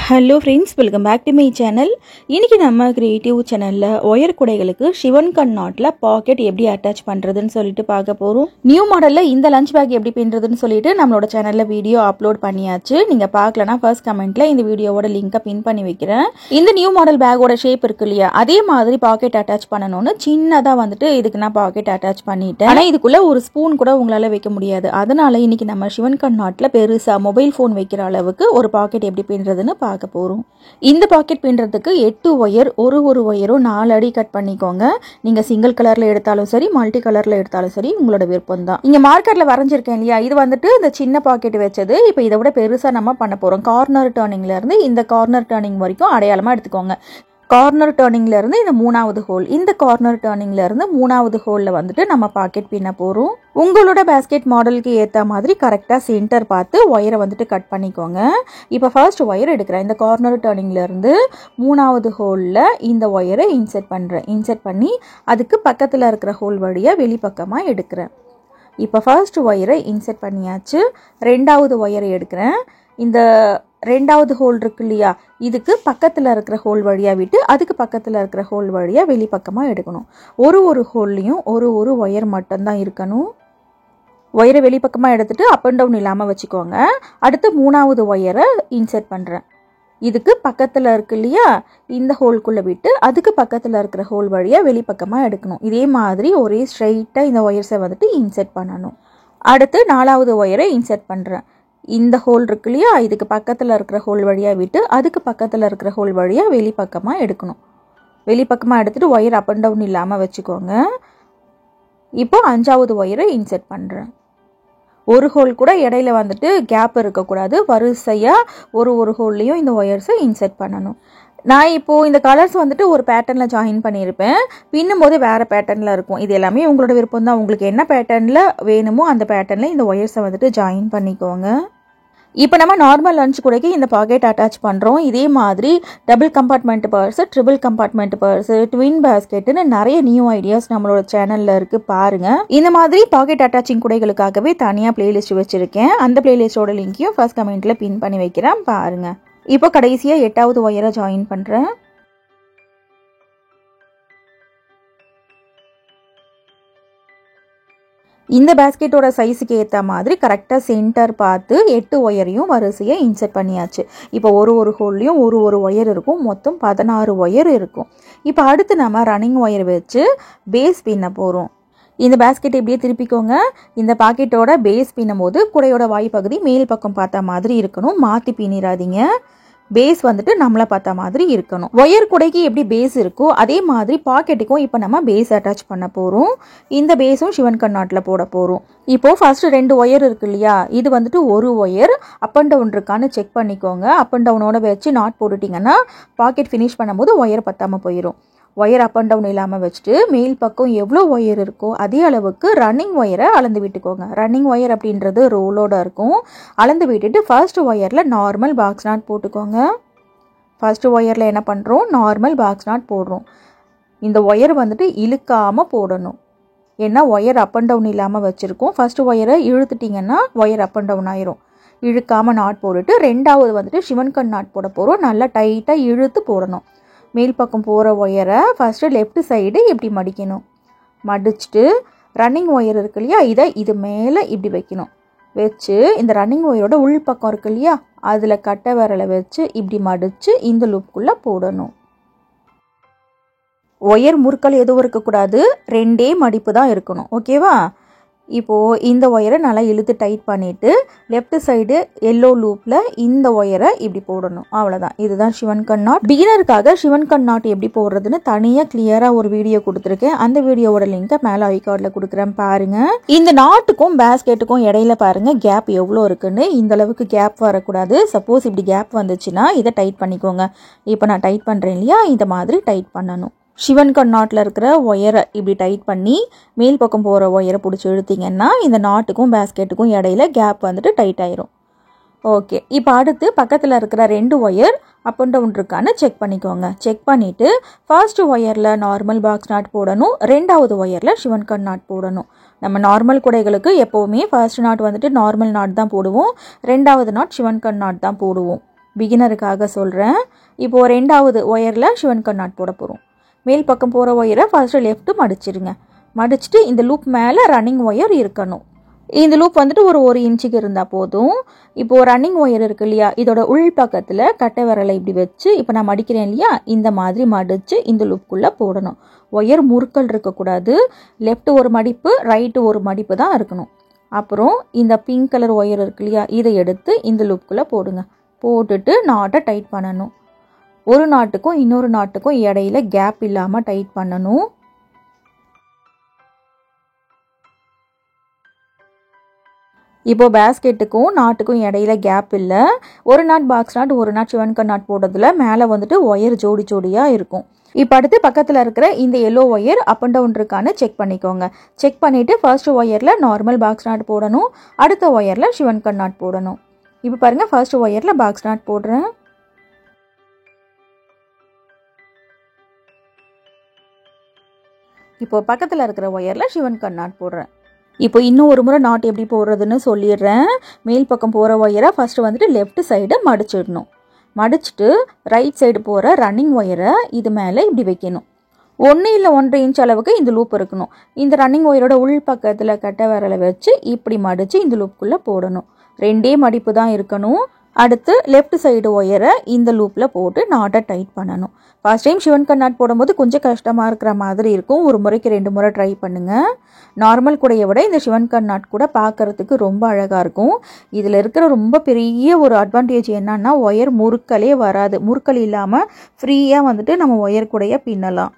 Hello friends, welcome back to my channel. இன்றைக்கி நம்ம creative சேனலில் ஒயர் குடைகளுக்கு சிவன் கண் நாட்டில் பாக்கெட் எப்படி அட்டாச் பண்ணுறதுன்னு சொல்லிட்டு பார்க்க போகிறோம். நியூ மாடலில் இந்த லஞ்ச் பேக் எப்படி பின்னுறதுன்னு சொல்லிட்டு நம்மளோட சேனலில் வீடியோ அப்லோட் பண்ணியாச்சு. நீங்கள் பார்க்கலன்னா ஃபர்ஸ்ட் கமெண்ட்டில் இந்த வீடியோவோட லிங்கை பின் பண்ணி வைக்கிறேன். இந்த நியூ மாடல் பேக்கோட ஷேப் இருக்கு இல்லையா, அதே மாதிரி பாக்கெட் அட்டாச் பண்ணணும்னு சின்னதாக இதுக்கு நான் பாக்கெட் அட்டாச் பண்ணிட்டேன். ஆனால் இதுக்குள்ளே ஒரு ஸ்பூன் கூட உங்களால் வைக்க முடியாது. அதனால இன்றைக்கி நம்ம சிவன் கண் நாட்டில் பெருசாக மொபைல் ஃபோன் வைக்கிற அளவுக்கு ஒரு பாக்கெட் எப்படி பின்னுறதுன்னு பார்க்க போறோம். இந்த பாக்கெட் பின்னுறதுக்கு 8 ஒயர், ஒரு ஒயரும் 4 அடி கட் பண்ணிக்கோங்க. நீங்க சிங்கிள் கலர்ல எடுத்தாலும் சரி, மல்டி கலர்ல எடுத்தாலும் சரி, உங்களோட விருப்பம் தான். இங்க மார்க்கெட்ல வரைஞ்சிருக்கேன் இல்லையா, இது இந்த சின்ன பாக்கெட் வச்சது. இப்போ இதை விட பெருசா நம்ம பண்ண போறோம். கார்னர் டர்னிங்ல இருந்து இந்த கார்னர் டர்னிங் வரைக்கும் அடையாளமா எடுத்துக்கோங்க. கார்னர் டர்னிங்ல இருந்து இந்த 3வது ஹோல், இந்த கார்னர் டர்னிங்ல இருந்து 3வது ஹோல்ல நம்ம பாக்கெட் பின்ன போறோம். உங்களோட பேஸ்கெட் மாடலுக்கு ஏற்ற மாதிரி கரெக்டாக சென்டர் பார்த்து ஒயரை கட் பண்ணிக்கோங்க. இப்போ ஃபர்ஸ்ட் ஒயர் எடுக்கிறேன். இந்த கார்னர் டர்னிங்ல இருந்து 3வது ஹோலில் இந்த ஒயரை இன்செர்ட் பண்ணுறேன். இன்செர்ட் பண்ணி அதுக்கு பக்கத்தில் இருக்கிற ஹோல் வழியாக வெளிப்பக்கமாக எடுக்கிறேன். இப்போ ஃபர்ஸ்ட் ஒயரை இன்செர்ட் பண்ணியாச்சு. 2வது ஒயரை எடுக்கிறேன். இந்த 2வது ஹோல் இருக்கு இல்லையா, இதுக்கு பக்கத்தில் இருக்கிற ஹோல் வழியாக விட்டு அதுக்கு பக்கத்தில் இருக்கிற ஹோல் வழியாக வெளிப்பக்கமாக எடுக்கணும். ஒரு ஹோல்லையும் ஒரு ஒயர் மட்டும்தான் இருக்கணும். ஒயரை வெளிப்பக்கமாக எடுத்துட்டு அப் அண்ட் டவுன் இல்லாமல் வச்சுக்கோங்க. அடுத்து 3வது ஒயரை இன்செர்ட் பண்ணுறேன். இதுக்கு பக்கத்தில் இருக்கு இல்லையா, இந்த ஹோல்குள்ளே விட்டு அதுக்கு பக்கத்தில் இருக்கிற ஹோல் வழியாக வெளிப்பக்கமாக எடுக்கணும். இதே மாதிரி ஒரே ஸ்ட்ரைட்டாக இந்த ஒயர்ஸை இன்செர்ட் பண்ணணும். அடுத்து 4வது ஒயரை இன்செர்ட் பண்ணுறேன். இந்த ஹோல் இருக்கு இல்லையா, இதுக்கு பக்கத்தில் இருக்கிற ஹோல் வழியாக விட்டு அதுக்கு பக்கத்தில் இருக்கிற ஹோல் வழியாக வெளிப்பக்கமாக எடுக்கணும். வெளிப்பக்கமாக எடுத்துகிட்டு ஒயர் அப் அண்ட் டவுன் இல்லாமல் வச்சுக்கோங்க. இப்போ 5வது ஒயரை இன்செர்ட் பண்ணுறேன். ஒரு ஹோல் கூட இடையில கேப் இருக்கக்கூடாது. வரிசையாக ஒரு ஹோல்லையும் இந்த ஒயர்ஸை இன்செர்ட் பண்ணணும். நான் இப்போது இந்த கலர்ஸ் ஒரு பேட்டர்னில் ஜாயின் பண்ணியிருப்பேன். பின்னும்போது வேறு பேட்டர்னில் இருக்கும். இது எல்லாமே உங்களோட விருப்பம் தான். உங்களுக்கு என்ன பேட்டர்னில் வேணுமோ அந்த பேட்டர்னில் இந்த ஒயர்ஸை ஜாயின் பண்ணிக்கோங்க. இப்போ நம்ம நார்மல் லஞ்ச் கூடக்கு இந்த பாக்கெட் அட்டாச் பண்ணுறோம். இதே மாதிரி double compartment purse, triple compartment purse, twin பேஸ்கெட்டுன்னு நிறைய நியூ ஐடியாஸ் நம்மளோட சேனலில் இருக்குது, பாருங்கள். இந்த மாதிரி பாக்கெட் அட்டாச்சிங் குடைகளுக்காகவே தனியாக பிளேலிஸ்ட் வச்சுருக்கேன். அந்த பிளேலிஸ்டோட லிங்க்கையும் ஃபர்ஸ்ட் கமெண்ட்டில் பின் பண்ணி வைக்கிறேன், பாருங்கள். இப்போ கடைசியாக 8வது ஒயரை ஜாயின் பண்ணுறேன். இந்த பேஸ்கெட்டோட சைஸுக்கு ஏற்ற மாதிரி கரெக்டாக சென்டர் பார்த்து 8 ஒயரையும் வரிசையை இன்செர்ட் பண்ணியாச்சு. இப்போ ஒரு ஹோல்லையும் ஒரு ஒயர் இருக்கும். மொத்தம் 16 ஒயர் இருக்கும். இப்போ அடுத்து நம்ம ரன்னிங் ஒயர் வச்சு பேஸ் பின்ன போகிறோம். இந்த பேஸ்கெட் இப்படியே திருப்பிக்கோங்க. இந்த பாக்கெட்டோட பேஸ் பின்னும் போது குடையோட வாய்ப்பகுதி மேல் பக்கம் பார்த்த மாதிரி இருக்கணும். மாற்றி பின்னிடாதீங்க. பேஸ் நம்மளை பார்த்த மாதிரி இருக்கணும். ஒயர் குடைக்கு எப்படி பேஸ் இருக்கோ அதே மாதிரி பாக்கெட்டுக்கும் இப்போ நம்ம பேஸ் அட்டாச் பண்ண போகிறோம். இந்த பேஸும் சிவன் கண் நாட்டில் போட போகிறோம். இப்போது ஃபர்ஸ்ட் 2 ஒயர் இருக்கு இல்லையா, இது ஒரு ஒயர் அப் அண்ட் டவுன் இருக்கான்னு செக் பண்ணிக்கோங்க. அப் அண்ட் டவுனோட வச்சு நாட் போட்டுட்டிங்கன்னா பாக்கெட் ஃபினிஷ் பண்ணும்போது ஒயர் பத்தாமல் போயிடும். ஒயர் அப் அண்ட் டவுன் இல்லாமல் வச்சுட்டு மேல் பக்கம் எவ்வளோ ஒயர் இருக்கோ அதே அளவுக்கு ரன்னிங் ஒயரை அளந்து விட்டுக்கோங்க. ரன்னிங் ஒயர் அப்படின்றது ரோலோட இருக்கும். அளந்து விட்டுட்டு ஃபர்ஸ்ட் ஒயரில் நார்மல் பாக்ஸ் நாட் போட்டுக்கோங்க. ஃபர்ஸ்ட் ஒயரில் என்ன பண்ணுறோம், நார்மல் பாக்ஸ் நாட் போடுறோம். இந்த ஒயர் இழுக்காமல் போடணும். ஏன்னா ஒயர் அப் அண்ட் டவுன் இல்லாமல் வச்சுருக்கோம். ஃபர்ஸ்ட் ஒயரை இழுத்துட்டிங்கன்னா ஒயர் அப் அண்ட் டவுன் ஆயிரும். இழுக்காமல் நாட் போட்டுட்டு 2வது சிவன் கண் நாட் போட போகிறோம். நல்லா டைட்டாக இழுத்து போடணும். மேல் பக்கம் போகிற ஒயரை ஃபஸ்ட்டு லெஃப்ட் சைடு இப்படி மடிக்கணும். மடிச்சுட்டு ரன்னிங் ஒயர் இருக்கு இல்லையா, இது மேலே இப்படி வைக்கணும். வச்சு இந்த ரன்னிங் ஒயரோட உள் பக்கம் இருக்கு இல்லையா, அதில் கட்டை விரலை வச்சு இப்படி மடித்து இந்த லூப்புக்குள்ளே போடணும். ஒயர் முறுக்கல் எதுவும் இருக்கக்கூடாது. 2 மடிப்பு தான் இருக்கணும். ஓகேவா? இப்போது இந்த ஒயரை நல்லா இழுத்து டைட் பண்ணிவிட்டு லெஃப்ட் சைடு எல்லோ லூப்பில் இந்த ஒயரை இப்படி போடணும். அவ்வளோதான். இதுதான் சிவன் கண் நாட். பிகினருக்காக சிவன் கண் நாட் எப்படி போடுறதுன்னு தனியாக கிளியராக ஒரு வீடியோ கொடுத்துருக்கேன். அந்த வீடியோவோட லிங்கை மேலே ஐ கார்டில் கொடுக்குறேன், பாருங்கள். இந்த நாட்டுக்கும் பேஸ்கெட்டுக்கும் இடையில பாருங்கள் கேப் எவ்வளோ இருக்குன்னு. இந்த அளவுக்கு கேப் வரக்கூடாது. சப்போஸ் இப்படி கேப் வந்துச்சுன்னா இதை டைட் பண்ணிக்கோங்க. இப்போ நான் டைட் பண்ணுறேன் இல்லையா, இந்த மாதிரி டைட் பண்ணணும். சிவன் கண் நாட்டில் இருக்கிற ஒயரை இப்படி டைட் பண்ணி மேல் பக்கம் போகிற ஒயரை பிடிச்சி இழுத்திங்கன்னா இந்த நாட்டுக்கும் பேஸ்கெட்டுக்கும் இடையில கேப் டைட் ஆயிரும். ஓகே, இப்போ அடுத்து பக்கத்தில் இருக்கிற 2 ஒயர் அப் அண்ட் டவுன் இருக்கான்னு செக் பண்ணிக்கோங்க. செக் பண்ணிவிட்டு ஃபர்ஸ்ட் ஒயரில் நார்மல் பாக்ஸ் நாட் போடணும். 2வது ஒயரில் சிவன் கண் நாட் போடணும். நம்ம நார்மல் குடைகளுக்கு எப்போவுமே ஃபர்ஸ்ட் நாட் நார்மல் நாட் தான் போடுவோம். 2வது நாட் சிவன் கண் நாட் தான் போடுவோம். பிகினருக்காக சொல்கிறேன். இப்போது ரெண்டாவது ஒயரில் ஷிவன் கன் நாட் போட போகிறோம். மேல் பக்கம் போகிற ஒயரை ஃபர்ஸ்ட்டு லெஃப்ட்டு மடிச்சிருங்க. மடிச்சுட்டு இந்த லூப் மேலே ரன்னிங் ஒயர் இருக்கணும். இந்த லூப் வந்துட்டு ஒரு 1 இன்ச்சுக்கு இருந்தால் போதும். இப்போது ரன்னிங் ஒயர் இருக்கு இல்லையா, இதோட உள் பக்கத்தில் கட்டை விரலை இப்படி வச்சு இப்போ நான் மடிக்கிறேன் இல்லையா, இந்த மாதிரி மடித்து இந்த லூப்புக்குள்ளே போடணும். ஒயர் முறுக்கல் இருக்கக்கூடாது. லெஃப்ட் ஒரு மடிப்பு, ரைட்டு ஒரு மடிப்பு தான் இருக்கணும். அப்புறம் இந்த பிங்க் கலர் ஒயர் இருக்கு இல்லையா, இதை எடுத்து இந்த லூப்புக்குள்ளே போடுங்க. போட்டுட்டு நாட்டை டைட் பண்ணணும். ஒரு நாட்டுக்கும் இன்னொரு நாட்டுக்கும் இடையில கேப் இல்லாமல் டைட் பண்ணணும். இப்போது பேஸ்கெட்டுக்கும் நாட்டுக்கும் இடையில கேப் இல்லை. ஒரு நாட் பாக்ஸ் நாட், ஒரு நாட் ஷிவன் கன் நாட் போடுறதுல மேலே வந்துட்டு ஒயர் ஜோடி ஜோடியாக இருக்கும். இப்போ அடுத்து பக்கத்தில் இருக்கிற இந்த yellow wire up and down இருக்கான்னு செக் பண்ணிக்கோங்க. செக் பண்ணிவிட்டு ஃபர்ஸ்ட் ஒயரில் நார்மல் பாக்ஸ் நாட் போடணும். அடுத்த ஒயரில் ஷிவன் கன் நாட் போடணும். இப்போ பாருங்கள், ஃபர்ஸ்ட் ஒயரில் பாக்ஸ் நாட் போடுறேன். இப்போ பக்கத்தில் இருக்கிற ஒயரில் ஷிவன் கன் நாட் போடுறேன். இப்போ இன்னும் ஒரு முறை நாட் எப்படி போடுறதுன்னு சொல்லிடுறேன். மேல் பக்கம் போகிற ஒயரை ஃபஸ்ட்டு வந்துட்டு லெஃப்ட் சைடை மடிச்சிடணும். மடிச்சுட்டு ரைட் சைடு போகிற ரன்னிங் ஒயரை இது மேலே இப்படி வைக்கணும். 1 இல்லை 1.5 இன்ச் அளவுக்கு இந்த லூப் இருக்கணும். இந்த ரன்னிங் ஒயரோட உள் பக்கத்தில் கட்டை விரலை வச்சு இப்படி மடித்து இந்த லூப்புக்குள்ளே போடணும். 2 மடிப்பு தான் இருக்கணும். அடுத்து லெஃப்ட் சைடு ஒயரை இந்த லூப்பில் போட்டு நாட்டை டைட் பண்ணணும். ஃபர்ஸ்ட் டைம் ஷிவன் கன் நாட் போடும்போது கொஞ்சம் கஷ்டமாக இருக்கிற மாதிரி இருக்கும். ஒரு முறைக்கு 2 முறை ட்ரை பண்ணுங்கள். நார்மல் கூடையை விட இந்த ஷிவன் கன் நாட் கூட பார்க்குறதுக்கு ரொம்ப அழகாக இருக்கும். இதில் இருக்கிற ரொம்ப பெரிய ஒரு அட்வான்டேஜ் என்னன்னா, ஒயர் முறுக்கலே வராது. முறுக்கல் இல்லாமல் ஃப்ரீயாக வந்துட்டு நம்ம ஒயர் கூடையை பின்னலாம்.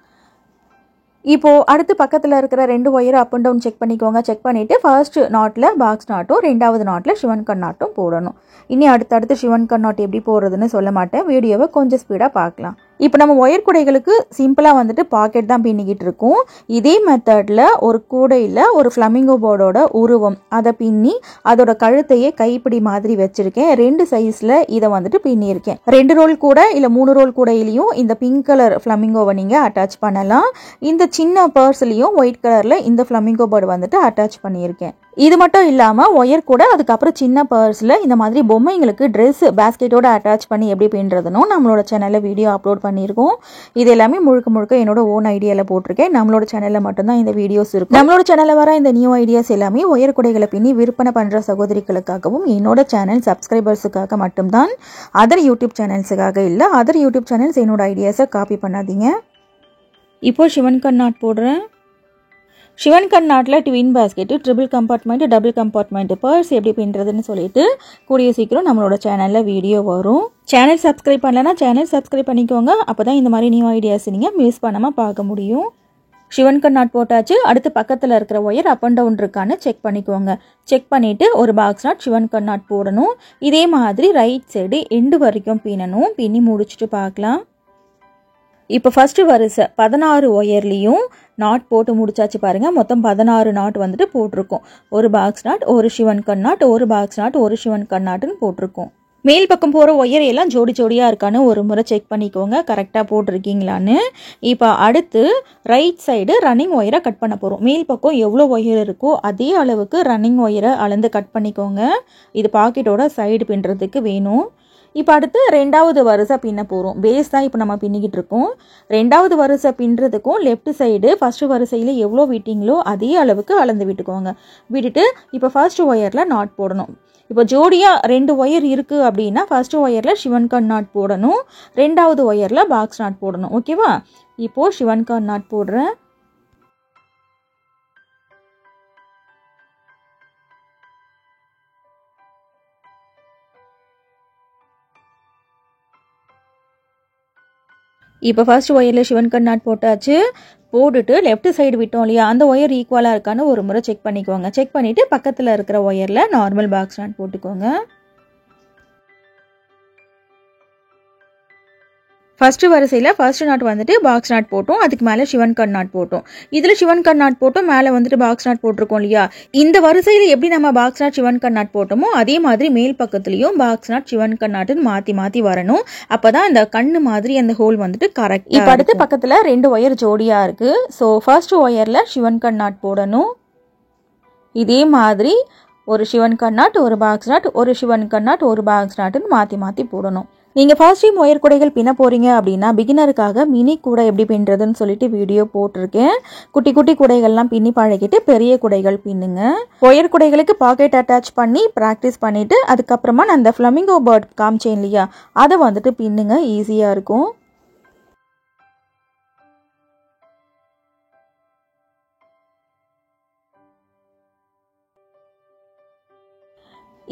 இப்போது அடுத்து பக்கத்தில் இருக்கிற 2 ஒயரை அப் அண்ட் டவுன் செக் பண்ணிக்கோங்க. செக் பண்ணிவிட்டு ஃபர்ஸ்ட் நாட்டில் பாக்ஸ் நாட்டும், ரெண்டாவது நாட்டில் ஷிவன் கன் நாட்டும் போடணும். இனி அடுத்தடுத்து ஷிவன் கன் நாட் எப்படி போடுறதுன்னு சொல்ல மாட்டேன். வீடியோவை கொஞ்சம் ஸ்பீடாக பார்க்கலாம். இப்போ நம்ம ஒயர் கூடைகளுக்கு சிம்பிளாக வந்துட்டு பாக்கெட் தான் பின்னிக்கிட்டு இருக்கோம். இதே மெத்தடில் ஒரு கூடையில் ஒரு ஃப்ளமிங்கோ போர்டோட உருவம் அதை பின்னி அதோட கழுத்தையே கைப்பிடி மாதிரி வச்சுருக்கேன். 2 சைஸில் இதை வந்துட்டு பின்னியிருக்கேன். 2 ரோல் கூட இல்லை 3 ரோல் கூடையிலையும் இந்த பிங்க் கலர் ஃப்ளமிங்கோவை நீங்கள் அட்டாச் பண்ணலாம். இந்த சின்ன பர்ஸ்லையும் ஒயிட் கலரில் இந்த ஃப்ளமிங்கோ பேர்டு வந்துட்டு அட்டாச் பண்ணியிருக்கேன். இது மட்டும் இல்லாமல் ஒயர் கூட அதுக்கப்புறம் சின்ன பர்ஸில் இந்த மாதிரி பொம்மைங்களுக்கு ட்ரெஸ் பேஸ்கெட்டோட அட்டாச் பண்ணி எப்படி பின்னுறதுன்னு நம்மளோட சேனலில் வீடியோ அப்லோட் பண்ணியிருக்கோம். இது எல்லாமே முழுக்க என்னோட ஓன் ஐடியாவில் போட்டிருக்கேன். நம்மளோட சேனலில் மட்டும்தான் இந்த வீடியோஸ் இருக்கும். நம்மளோட சேனலில் வர இந்த நியூ ஐடியாஸ் எல்லாமே ஒயர் கூடைகளை பின்னி விற்பனை பண்ணுற சகோதரிகளுக்காகவும் என்னோட சேனல் சப்ஸ்கிரைபர்ஸுக்காக மட்டும்தான். அதர் யூடியூப் சேனல்ஸுக்காக இல்லை. அதர் யூடியூப் சேனல்ஸ் என்னோட ஐடியாஸை காப்பி பண்ணாதீங்க. இப்போ ஷிவன் கன் நாட் போடுறேன். ஷிவன் கன் நாட்டில் twin basket, triple compartment, double compartment purse எப்படி பின்னுறதுன்னு சொல்லிட்டு கூடிய சீக்கிரம் நம்மளோட சேனலில் வீடியோ வரும். சேனல் சப்ஸ்கிரைப் பண்ணலன்னா சேனல் சப்ஸ்கிரைப் பண்ணிக்கோங்க. அப்போ தான் இந்த மாதிரி நியூ ஐடியாஸ் நீங்கள் மிஸ் பண்ணாமல் பார்க்க முடியும். ஷிவன் கன் நாட் போட்டாச்சு. அடுத்து பக்கத்தில் இருக்கிற ஒயர் அப் அண்ட் டவுன் இருக்கான்னு செக் பண்ணிக்கோங்க. செக் பண்ணிவிட்டு ஒரு பாக்ஸ் நாட் ஷிவன் கன் நாட் போடணும். இதே மாதிரி ரைட் சைடு எண்டு வரைக்கும் பின்னணும். பின்னி முடிச்சுட்டு பார்க்கலாம். இப்போ ஃபஸ்ட்டு வரிசை 16 ஒயர்லேயும் நாட் போட்டு முடிச்சாச்சு பாருங்கள். மொத்தம் 16 நாட் வந்துட்டு போட்டிருக்கோம். ஒரு பாக்ஸ் நாட், ஒரு ஷிவன் கன் நாட், ஒரு பாக்ஸ் நாட், ஒரு ஷிவன் கன் நாட்டுன்னு போட்டிருக்கோம். மேல் பக்கம் போகிற ஒயர் எல்லாம் ஜோடி ஜோடியாக இருக்கான்னு ஒரு முறை செக் பண்ணிக்கோங்க, கரெக்டாக போட்டிருக்கீங்களான்னு. இப்போ அடுத்து ரைட் சைடு ரன்னிங் ஒயரை கட் பண்ண போகிறோம். மேல் பக்கம் எவ்வளோ ஒயர் இருக்கோ அதே அளவுக்கு ரன்னிங் ஒயரை அளந்து கட் பண்ணிக்கோங்க. இது பாக்கெட்டோட சைடு பின்னுறதுக்கு வேணும். இப்போ அடுத்து 2வது வரிசை பின்ன போகிறோம். பேஸ் தான் இப்போ நம்ம பின்னிக்கிட்டு இருக்கோம். 2வது வரிசை பின்னுறதுக்கும் லெஃப்ட் சைடு ஃபஸ்ட்டு வரிசையில் எவ்வளோ விட்டீங்களோ அதே அளவுக்கு அளந்து விட்டுக்கோங்க. விட்டுட்டு இப்போ ஃபர்ஸ்ட் ஒயரில் நாட் போடணும். இப்போ ஜோடியாக 2 ஒயர் இருக்குது அப்படின்னா ஃபர்ஸ்ட் ஒயரில் ஷிவன் கன் நாட் போடணும். 2வது ஒயரில் பாக்ஸ் நாட் போடணும். ஓகேவா? இப்போது ஷிவன் கன் நாட் போடுறேன். இப்போ ஃபர்ஸ்ட் ஒயரில் ஷிவன் கன் நாட் போட்டாச்சு. போட்டுட்டு லெஃப்ட் சைடு விட்டோம் இல்லையா, அந்த ஒயர் ஈக்குவலாக இருக்கான்னு ஒரு முறை செக் பண்ணிக்கோங்க. செக் பண்ணிவிட்டு பக்கத்தில் இருக்கிற ஒயரில் நார்மல் பாக்ஸ் நாட் போட்டுக்கோங்க. ஃபர்ஸ்ட் வரிசையில் ஃபர்ஸ்ட் நாட் வந்துட்டு பாக்ஸ் நாட் போட்டோம். அதுக்கு மேலே ஷிவன் கன் நாட் போட்டோம். இதில் ஷிவன் கன் நாட் போட்டோம், மேலே வந்துட்டு பாக்ஸ் நாட் போட்டிருக்கோம் இல்லையா. இந்த வரிசையில் எப்படி நம்ம பாக்ஸ் நாட் ஷிவன் கன் நாட் போட்டோமோ அதே மாதிரி மேல் பக்கத்துலையும் பாக்ஸ் நாட் ஷிவன் கன் நாட்டுன்னு மாற்றி வரணும். அப்போ தான் இந்த கண்ணு மாதிரி அந்த ஹோல் வந்துட்டு கரெக்ட். இப்போ அடுத்து பக்கத்தில் 2 ஒயர் ஜோடியாக இருக்குது. ஸோ ஃபர்ஸ்ட் ஒயரில் ஷிவன் கன் நாட் போடணும். இதே மாதிரி ஒரு ஷிவன் கன் நாட், ஒரு பாக்ஸ் நாட், ஒரு ஷிவன் கன் நாட், ஒரு பாக்ஸ் நாட்டுன்னு மாற்றி போடணும். நீங்கள் ஃபர்ஸ்ட் டைம் ஒயர் கூடைகள் பின்ன போகிறீங்க அப்படின்னா பிகினருக்காக மினி கூடை எப்படி பின்னுறதுன்னு சொல்லிட்டு வீடியோ போட்டிருக்கேன். குட்டி குட்டி கூடைகள்லாம் பின்னி பழகிட்டு பெரிய கூடைகள் பின்னுங்க. ஒயர் கூடைகளுக்கு பாக்கெட் அட்டாச் பண்ணி ப்ராக்டிஸ் பண்ணிவிட்டு அதுக்கப்புறமா நான் அந்த ஃப்ளமிங்கோ பேர்ட் காமிச்சேன் இல்லையா, அதை வந்துட்டு பின்னுங்க, ஈஸியாக இருக்கும்.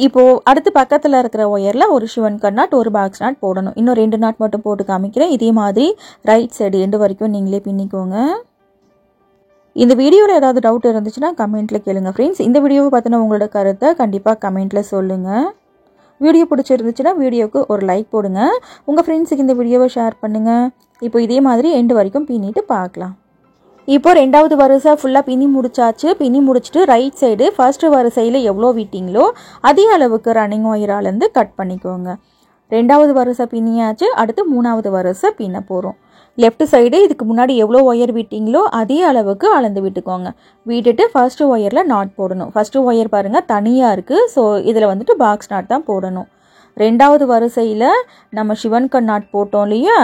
இப்போது அடுத்து பக்கத்தில் இருக்கிற ஒயரில் ஒரு ஷிவன் கட் நாட், ஒரு பாக்ஸ் நாட் போடணும். இன்னும் 2 நாட் மட்டும் போட்டு காமிக்கிறேன். இதே மாதிரி ரைட் சைடு எண்டு வரைக்கும் நீங்களே பின்னிக்கோங்க. இந்த வீடியோவில் ஏதாவது டவுட் இருந்துச்சுன்னா கமெண்ட்டில் கேளுங்க ஃப்ரெண்ட்ஸ். இந்த வீடியோவை பார்த்தினா உங்களோட கருத்தை கண்டிப்பாக கமெண்ட்டில் சொல்லுங்கள். வீடியோ பிடிச்சிருந்துச்சுன்னா வீடியோவுக்கு ஒரு லைக் போடுங்க. உங்கள் ஃப்ரெண்ட்ஸுக்கு இந்த வீடியோவை ஷேர் பண்ணுங்கள். இப்போ இதே மாதிரி எண்டு வரைக்கும் பின்னிட்டு பார்க்கலாம். இப்போ ரெண்டாவது வரிசை ஃபுல்லாக பின்னி முடிச்சாச்சு. பின்னி முடிச்சுட்டு ரைட் சைடு ஃபர்ஸ்ட் வரிசையில் எவ்வளோ விட்டீங்களோ அதே அளவுக்கு ரன்னிங் ஒயராலேருந்து கட் பண்ணிக்கோங்க. ரெண்டாவது வரிசை பின்னியாச்சு. அடுத்து மூணாவது வரிசை பின்ன போகிறோம். லெஃப்ட் சைடு இதுக்கு முன்னாடி எவ்வளோ ஒயர் விட்டீங்களோ அதே அளவுக்கு அளந்து விட்டுக்கோங்க. விட்டுட்டு ஃபர்ஸ்ட் ஒயரில் நாட் போடணும். ஃபர்ஸ்ட் ஒயர் பாருங்கள் தனியாக இருக்குது. ஸோ இதில் வந்துட்டு பாக்ஸ் நாட் தான் போடணும். ரெண்டாவது வரிசையில் நம்ம ஷிவன் கட் நாட் போட்டோம் இல்லையா,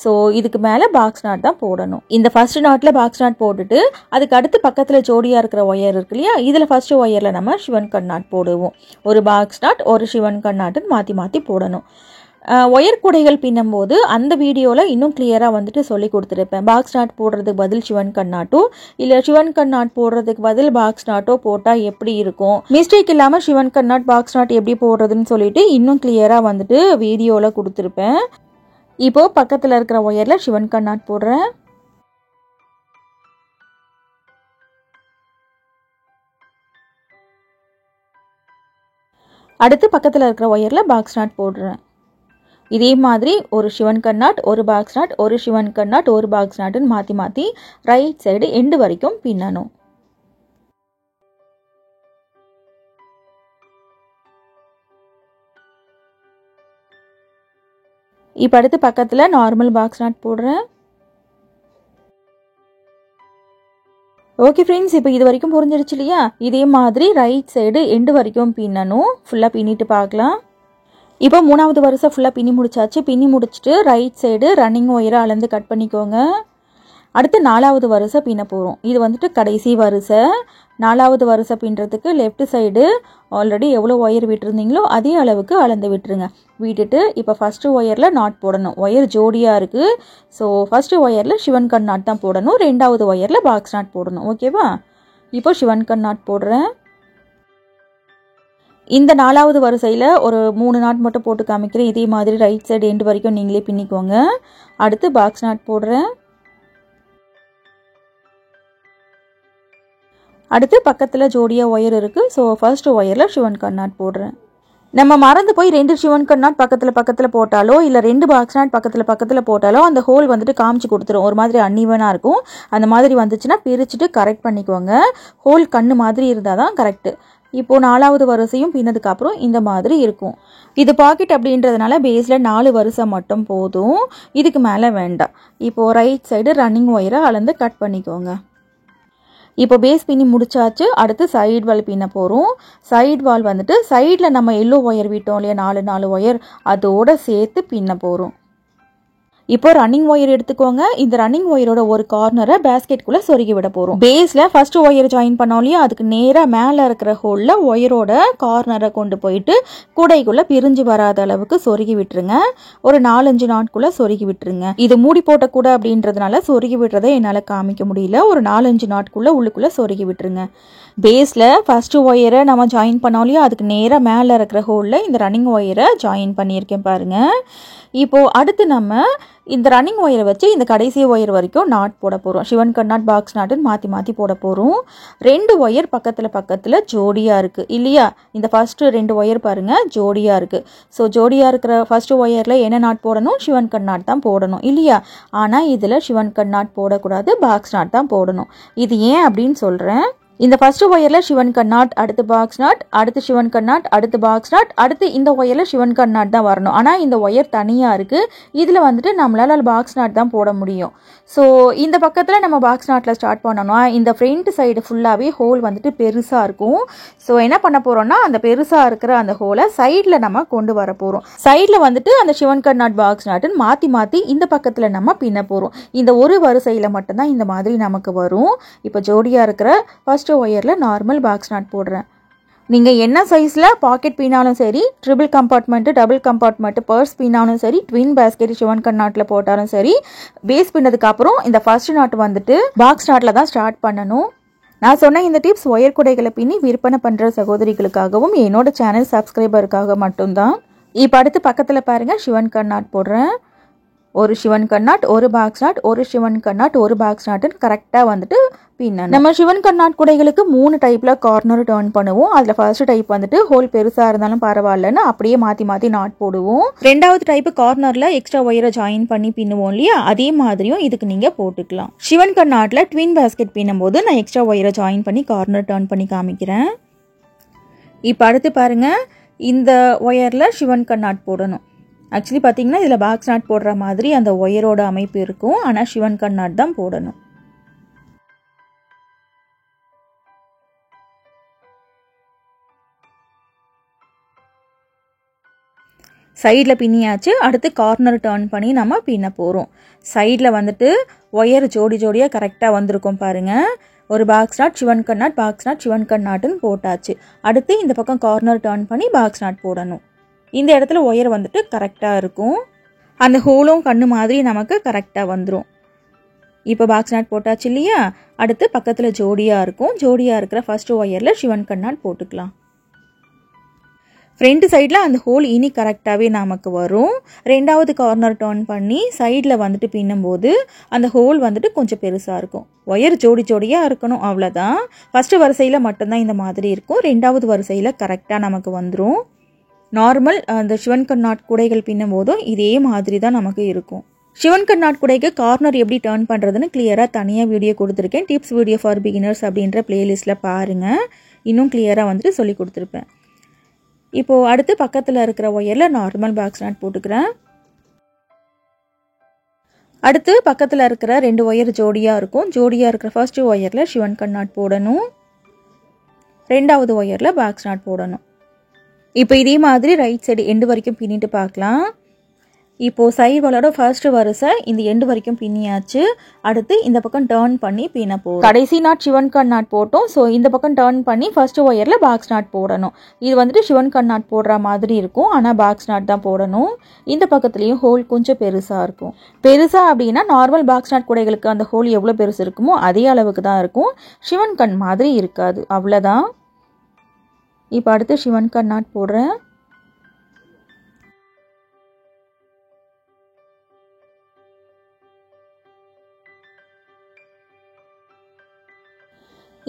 ஸோ இதுக்கு மேலே பாக்ஸ் நாட் தான் போடணும். இந்த ஃபர்ஸ்ட் நாட்டில் பாக்ஸ் நாட் போட்டுட்டு அதுக்கு அடுத்து பக்கத்தில் ஜோடியாக இருக்கிற ஒயர் இருக்கு இல்லையா, இதில் ஃபர்ஸ்ட் ஒயரில் நம்ம ஷிவன் கட் நாட் போடுவோம். ஒரு பாக்ஸ் நாட், ஒரு ஷிவன் கட் நாட்டுன்னு மாற்றி மாற்றி போடணும். ஒயர் கூடைகள் பின்னும்போது அந்த வீடியோவில் இன்னும் கிளியராக வந்துட்டு சொல்லி கொடுத்துருப்பேன். பாக்ஸ் நாட் போடுறதுக்கு பதில் ஷிவன் கட் நாட்டோ இல்லை ஷிவன் கட் நாட் போடுறதுக்கு பதில் பாக்ஸ் நாட்டோ போட்டால் எப்படி இருக்கும், மிஸ்டேக் இல்லாமல் ஷிவன் கட் நாட் பாக்ஸ் நாட் எப்படி போடுறதுன்னு சொல்லிட்டு இன்னும் கிளியராக வந்துட்டு வீடியோவில் கொடுத்துருப்பேன். இப்போது பக்கத்தில் இருக்கிற ஒயரில் ஷிவன் கட் நாட் போடுறேன். அடுத்து பக்கத்தில் இருக்கிற ஒயரில் பாக்ஸ் நாட் போடுறேன். இதே மாதிரி ஒரு ஷிவன் கட் நாட், ஒரு பாக்ஸ் நாட், ஒரு ஷிவன் கட் நாட், ஒரு பாக்ஸ் நாட்டுன்னு மாற்றி மாற்றி ரைட் சைடு எண்டு வரைக்கும் பின்னணும். இப்போ அடுத்து பக்கத்தில் நார்மல் பாக்ஸ் நாட் போடுறேன். ஓகே ஃப்ரெண்ட்ஸ், இப்போ இது வரைக்கும் புரிஞ்சிடுச்சு இல்லையா? இதே மாதிரி ரைட் சைடு எண்டு வரைக்கும் பின்னணும். ஃபுல்லாக பின்னிட்டு பார்க்கலாம். இப்போ மூணாவது வரிசை ஃபுல்லாக பின்னி முடிச்சாச்சு. பின்னி முடிச்சுட்டு ரைட் சைடு ரன்னிங் ஒயரை அளந்து கட் பண்ணிக்கோங்க. அடுத்து நாலாவது வரிசை பின்ன போகிறோம். இது வந்துட்டு கடைசி வரிசை. நாலாவது வரிசை பின்னுறதுக்கு லெஃப்ட் சைடு ஆல்ரெடி எவ்வளோ ஒயர் விட்டுருந்தீங்களோ அதே அளவுக்கு அளந்து விட்டுருங்க. விட்டுட்டு இப்போ ஃபஸ்ட்டு ஒயரில் நாட் போடணும். ஒயர் ஜோடியாக இருக்குது. ஸோ ஃபஸ்ட்டு ஒயரில் ஷிவன் கட் நாட் தான் போடணும். ரெண்டாவது ஒயரில் பாக்ஸ் நாட் போடணும். ஓகேவா? இப்போ ஷிவன் கட் நாட் போடுறேன். இந்த நாலாவது வரிசையில் ஒரு 3 நாட் மட்டும் போட்டு காமிக்கிறேன். இதே மாதிரி ரைட் சைடு எண்டு வரைக்கும் நீங்களே பின்னிக்கோங்க. அடுத்து பாக்ஸ் நாட் போடுறேன். அடுத்து பக்கத்தில் ஜோடியாக ஒயர் இருக்குது. ஸோ ஃபர்ஸ்ட் ஒயரில் ஷிவன் கட் நாட் போடுறேன். நம்ம மறந்து போய் 2 ஷிவன் கட் நாட் பக்கத்தில் போட்டாலோ இல்லை 2 பாக்ஸ் நாட் பக்கத்தில் போட்டாலோ அந்த ஹோல் வந்துட்டு காமிச்சு கொடுத்துரும். ஒரு மாதிரி அன்ஈவனாக இருக்கும். அந்த மாதிரி வந்துச்சுன்னா பிரிச்சுட்டு கரெக்ட் பண்ணிக்கோங்க. ஹோல் கண்ணு மாதிரி இருந்தால் தான் கரெக்டு. இப்போது நாலாவது வரிசையும் பின்னதுக்கப்புறம் இந்த மாதிரி இருக்கும். இது பாக்கெட் அப்படின்றதுனால பேஸில் 4 வரிசை மட்டும் போதும். இதுக்கு மேலே வேண்டாம். இப்போது ரைட் சைடு ரன்னிங் ஒயரை அளந்து கட் பண்ணிக்கோங்க. இப்போ பேஸ் பின்னி முடிச்சாச்சு. அடுத்து சைடு வால் பின்ன போகிறோம். சைடு வால் வந்துட்டு சைடில் நம்ம எல்லோ ஒயர் விட்டோம் இல்லையா, 4 ஒயர், அதோடு சேர்த்து பின்ன போகிறோம். இப்போ ரன்னிங் ஒயர் எடுத்துக்கோங்க. இந்த ரன்னிங் ஒயரோட ஒரு கார்னரை பேஸ்கெட்குள்ளே சொருகி விட போகிறோம். பேஸில் ஃபர்ஸ்ட் ஒயர் ஜாயின் பண்ணோம் இல்லையா, அதுக்கு நேராக மேலே இருக்கிற ஹோலில் ஒயரோட கார்னரை கொண்டு போயிட்டு கூடைக்குள்ளே பிரிஞ்சு வராத அளவுக்கு சொருகி விட்டுருங்க. ஒரு 4-5 நாட்குள்ளே சொருகி விட்டுருங்க. இது மூடி போட்ட கூடை அப்படின்றதுனால சொருகி விட்டுறதை என்னால் காமிக்க முடியல. ஒரு 4-5 நாட்குள்ளே உள்ளுக்குள்ளே சொருகி விட்டுருங்க. பேஸில் ஃபர்ஸ்ட் ஒயரை நம்ம ஜாயின் பண்ணோம் இல்லையா, அதுக்கு நேராக மேலே இருக்கிற ஹோலில் இந்த ரன்னிங் ஒயரை ஜாயின் பண்ணியிருக்கேன் பாருங்கள். இப்போது அடுத்து நம்ம இந்த ரன்னிங் ஒயரை வச்சு இந்த கடைசி ஒயர் வரைக்கும் நாட் போட போகிறோம். ஷிவன் கட் நாட், பாக்ஸ் நாட்டுன்னு மாற்றி போட போகிறோம். 2 ஒயர் பக்கத்தில் ஜோடியாக இருக்குது இல்லையா? இந்த ஃபஸ்ட்டு 2 ஒயர் பாருங்கள் ஜோடியாக இருக்குது. ஸோ ஜோடியாக இருக்கிற ஃபஸ்ட்டு ஒயரில் என்ன நாட் போடணும்? ஷிவன் கட் நாட் தான் போடணும் இல்லையா? ஆனால் இதில் ஷிவன் கட் நாட் போடக்கூடாது, பாக்ஸ் நாட் தான் போடணும். இது ஏன் அப்படின்னு சொல்கிறேன். இந்த ஃபர்ஸ்ட் ஒயரில் சிவன்கண் நாட், அடுத்து பாக்ஸ் நாட், அடுத்து சிவன்கண் நாட், அடுத்து பாக்ஸ் நாட், அடுத்து இந்த ஒயரில் சிவன்கண் நாட் தான் வரணும். ஆனால் இந்த ஒயர் தனியாக இருக்குது. இதில் வந்துட்டு நம்மளால் பாக்ஸ் நாட் தான் போட முடியும். ஸோ இந்த பக்கத்தில் நம்ம பாக்ஸ் நாட்டில் ஸ்டார்ட் பண்ணோம்னா இந்த ஃப்ரண்ட் சைடு ஃபுல்லாகவே ஹோல் வந்துட்டு பெருசாக இருக்கும். ஸோ என்ன பண்ண போகிறோம்னா அந்த பெருசாக இருக்கிற அந்த ஹோலை சைடில் நம்ம கொண்டு வர போகிறோம். சைடில் வந்துட்டு அந்த சிவன்கண் நாட் பாக்ஸ் நாட்டுன்னு மாற்றி மாற்றி இந்த பக்கத்தில் நம்ம பின்ன போகிறோம். இந்த ஒரு வரிசையில் மட்டும்தான் இந்த மாதிரி நமக்கு வரும். இப்போ ஜோடியாக இருக்கிற ஃபர்ஸ்ட் ஒயரில் நார்மல் பாக்ஸ் நாட் போடுறேன். நீங்கள் என்ன சைஸில் பாக்கெட் பின்னாலும் சரி, triple compartment, double compartment, purse பின்னாலும் சரி, ட்வின் பேஸ்கெட் சிவன்கண் நாட்டில் போட்டாலும் சரி, பேஸ் பின்னதுக்கப்புறம் இந்த ஃபர்ஸ்ட் நாட் வந்துட்டு பாக்ஸ் நாட்டில் தான் ஸ்டார்ட் பண்ணணும். நான் சொன்ன இந்த டிப்ஸ் ஒயர் குடைகளை பின்னி விற்பனை பண்ணுற சகோதரிகளுக்காகவும் என்னோட சேனல் சப்ஸ்கிரைபருக்காக மட்டும்தான். இப்போ அடுத்து பக்கத்தில் பாருங்கள் சிவன்கண் நாட் போடுறேன். ஒரு சிவன்கண் நாட், ஒரு பாக்ஸ் நாட், ஒரு சிவன்கண் நாட், ஒரு பாக்ஸ் நாட்டுன்னு கரெக்டாக வந்துட்டு பின்னணும். நம்ம சிவன்கண் நாட் குடைகளுக்கு 3 டைப்பில் கார்னர் டர்ன் பண்ணுவோம். அதில் ஃபர்ஸ்ட் டைப் வந்துட்டு ஹோல் பெருசாக இருந்தாலும் பரவாயில்லன்னு அப்படியே மாற்றி மாற்றி நாட் போடுவோம். ரெண்டாவது டைப்பு கார்னரில் எக்ஸ்ட்ரா ஒயரை ஜாயின் பண்ணி பின்னுவோம் இல்லையா, அதே மாதிரியும் இதுக்கு நீங்கள் போட்டுக்கலாம். சிவன்கண் நாட்டில் ட்வின் பேஸ்கெட் பின்னும் போது நான் எக்ஸ்ட்ரா ஒயரை ஜாயின் பண்ணி கார்னர் டர்ன் பண்ணி காமிக்கிறேன். இப்போ அடுத்து பாருங்கள், இந்த ஒயரில் சிவன்கண் நாட் போடணும். ஆக்சுவலி பார்த்தீங்கன்னா இதில் பாக்ஸ் நாட் போடுற மாதிரி அந்த ஒயரோட அமைப்பு இருக்கும். ஆனால் சிவன்கண் நாட் தான் போடணும். சைடில் பின்னியாச்சு. அடுத்து கார்னர் டர்ன் பண்ணி நம்ம பின்ன போகிறோம். சைடில் வந்துட்டு ஒயர் ஜோடி ஜோடியாக கரெக்டாக வந்திருக்கும் பாருங்கள். ஒரு பாக்ஸ் நாட், சிவன்கண் நாட், பாக்ஸ் நாட், சிவன்கண் நாட்டுன்னு போட்டாச்சு. அடுத்து இந்த பக்கம் கார்னர் டர்ன் பண்ணி பாக்ஸ் நாட் போடணும். இந்த இடத்துல ஒயர் வந்துட்டு கரெக்டாக இருக்கும். அந்த ஹோலும் கண்ணு மாதிரி நமக்கு கரெக்டாக வந்துடும். இப்போ பாக்ஸ் நாட் போட்டாச்சு இல்லையா, அடுத்து பக்கத்தில் ஜோடியாக இருக்கும். ஜோடியாக இருக்கிற ஃபர்ஸ்ட் ஒயரில் சிவன்கண் நாட் போட்டுக்கலாம். ஃப்ரண்ட் சைடில் அந்த ஹோல் இனி கரெக்டாகவே நமக்கு வரும். ரெண்டாவது கார்னர் டர்ன் பண்ணி சைடில் வந்துட்டு பின்னும்போது அந்த ஹோல் வந்துட்டு கொஞ்சம் பெருசாக இருக்கும். ஒயர் ஜோடி ஜோடியாக இருக்கணும், அவ்வளோதான். ஃபஸ்ட்டு வரிசையில் மட்டும்தான் இந்த மாதிரி இருக்கும். ரெண்டாவது வரிசையில் கரெக்டாக நமக்கு வந்துடும். நார்மல் அந்த சிவன்கண் நாட் குடைகள் பின்னும் போதும் இதே மாதிரி தான் நமக்கு இருக்கும். சிவன்கண் நாட் குடைக்கு கார்னர் எப்படி டர்ன் பண்ணுறதுன்னு கிளியராக தனியாக வீடியோ கொடுத்துருக்கேன். டிப்ஸ் வீடியோ ஃபார் பிகினர்ஸ் அப்படின்ற பிளேலிஸ்ட்டில் பாருங்கள். இன்னும் கிளியராக வந்துட்டு சொல்லி கொடுத்துருப்பேன். இப்போது அடுத்து பக்கத்தில் இருக்கிற ஒயரில் நார்மல் பாக்ஸ் நாட் போட்டுக்கிறேன். அடுத்து பக்கத்தில் இருக்கிற 2 ஒயர் ஜோடியாக இருக்கும். ஜோடியாக இருக்கிற ஃபர்ஸ்ட் ஒயரில் சிவன்கண் நாட் போடணும். ரெண்டாவது ஒயரில் பாக்ஸ் நாட் போடணும். இப்போ இதே மாதிரி ரைட் சைடு எண்டு வரைக்கும் பின்னிட்டு பார்க்கலாம். இப்போது சைடு வாலோட ஃபர்ஸ்ட் வரிசை இந்த எண்டு வரைக்கும் பின்னியாச்சு. அடுத்து இந்த பக்கம் டர்ன் பண்ணி பின்ன போகிறோம். கடைசி நாட் சிவன்கண் நாட் போட்டோம். ஸோ இந்த பக்கம் டர்ன் பண்ணி ஃபர்ஸ்ட் ஒயரில் பாக்ஸ் நாட் போடணும். இது வந்துட்டு சிவன்கண் நாட் போடுற மாதிரி இருக்கும், ஆனால் பாக்ஸ் நாட் தான் போடணும். இந்த பக்கத்துலேயும் ஹோல் கொஞ்சம் பெருசாக இருக்கும். பெருசாக அப்படின்னா நார்மல் பாக்ஸ் நாட் குடைகளுக்கு அந்த ஹோல் எவ்வளோ பெருசு இருக்குமோ அதே அளவுக்கு தான் இருக்கும். சிவன்கண் மாதிரி இருக்காது, அவ்வளோதான். இப்போ அடுத்து சிவன்கண் நாட் போடுறேன்.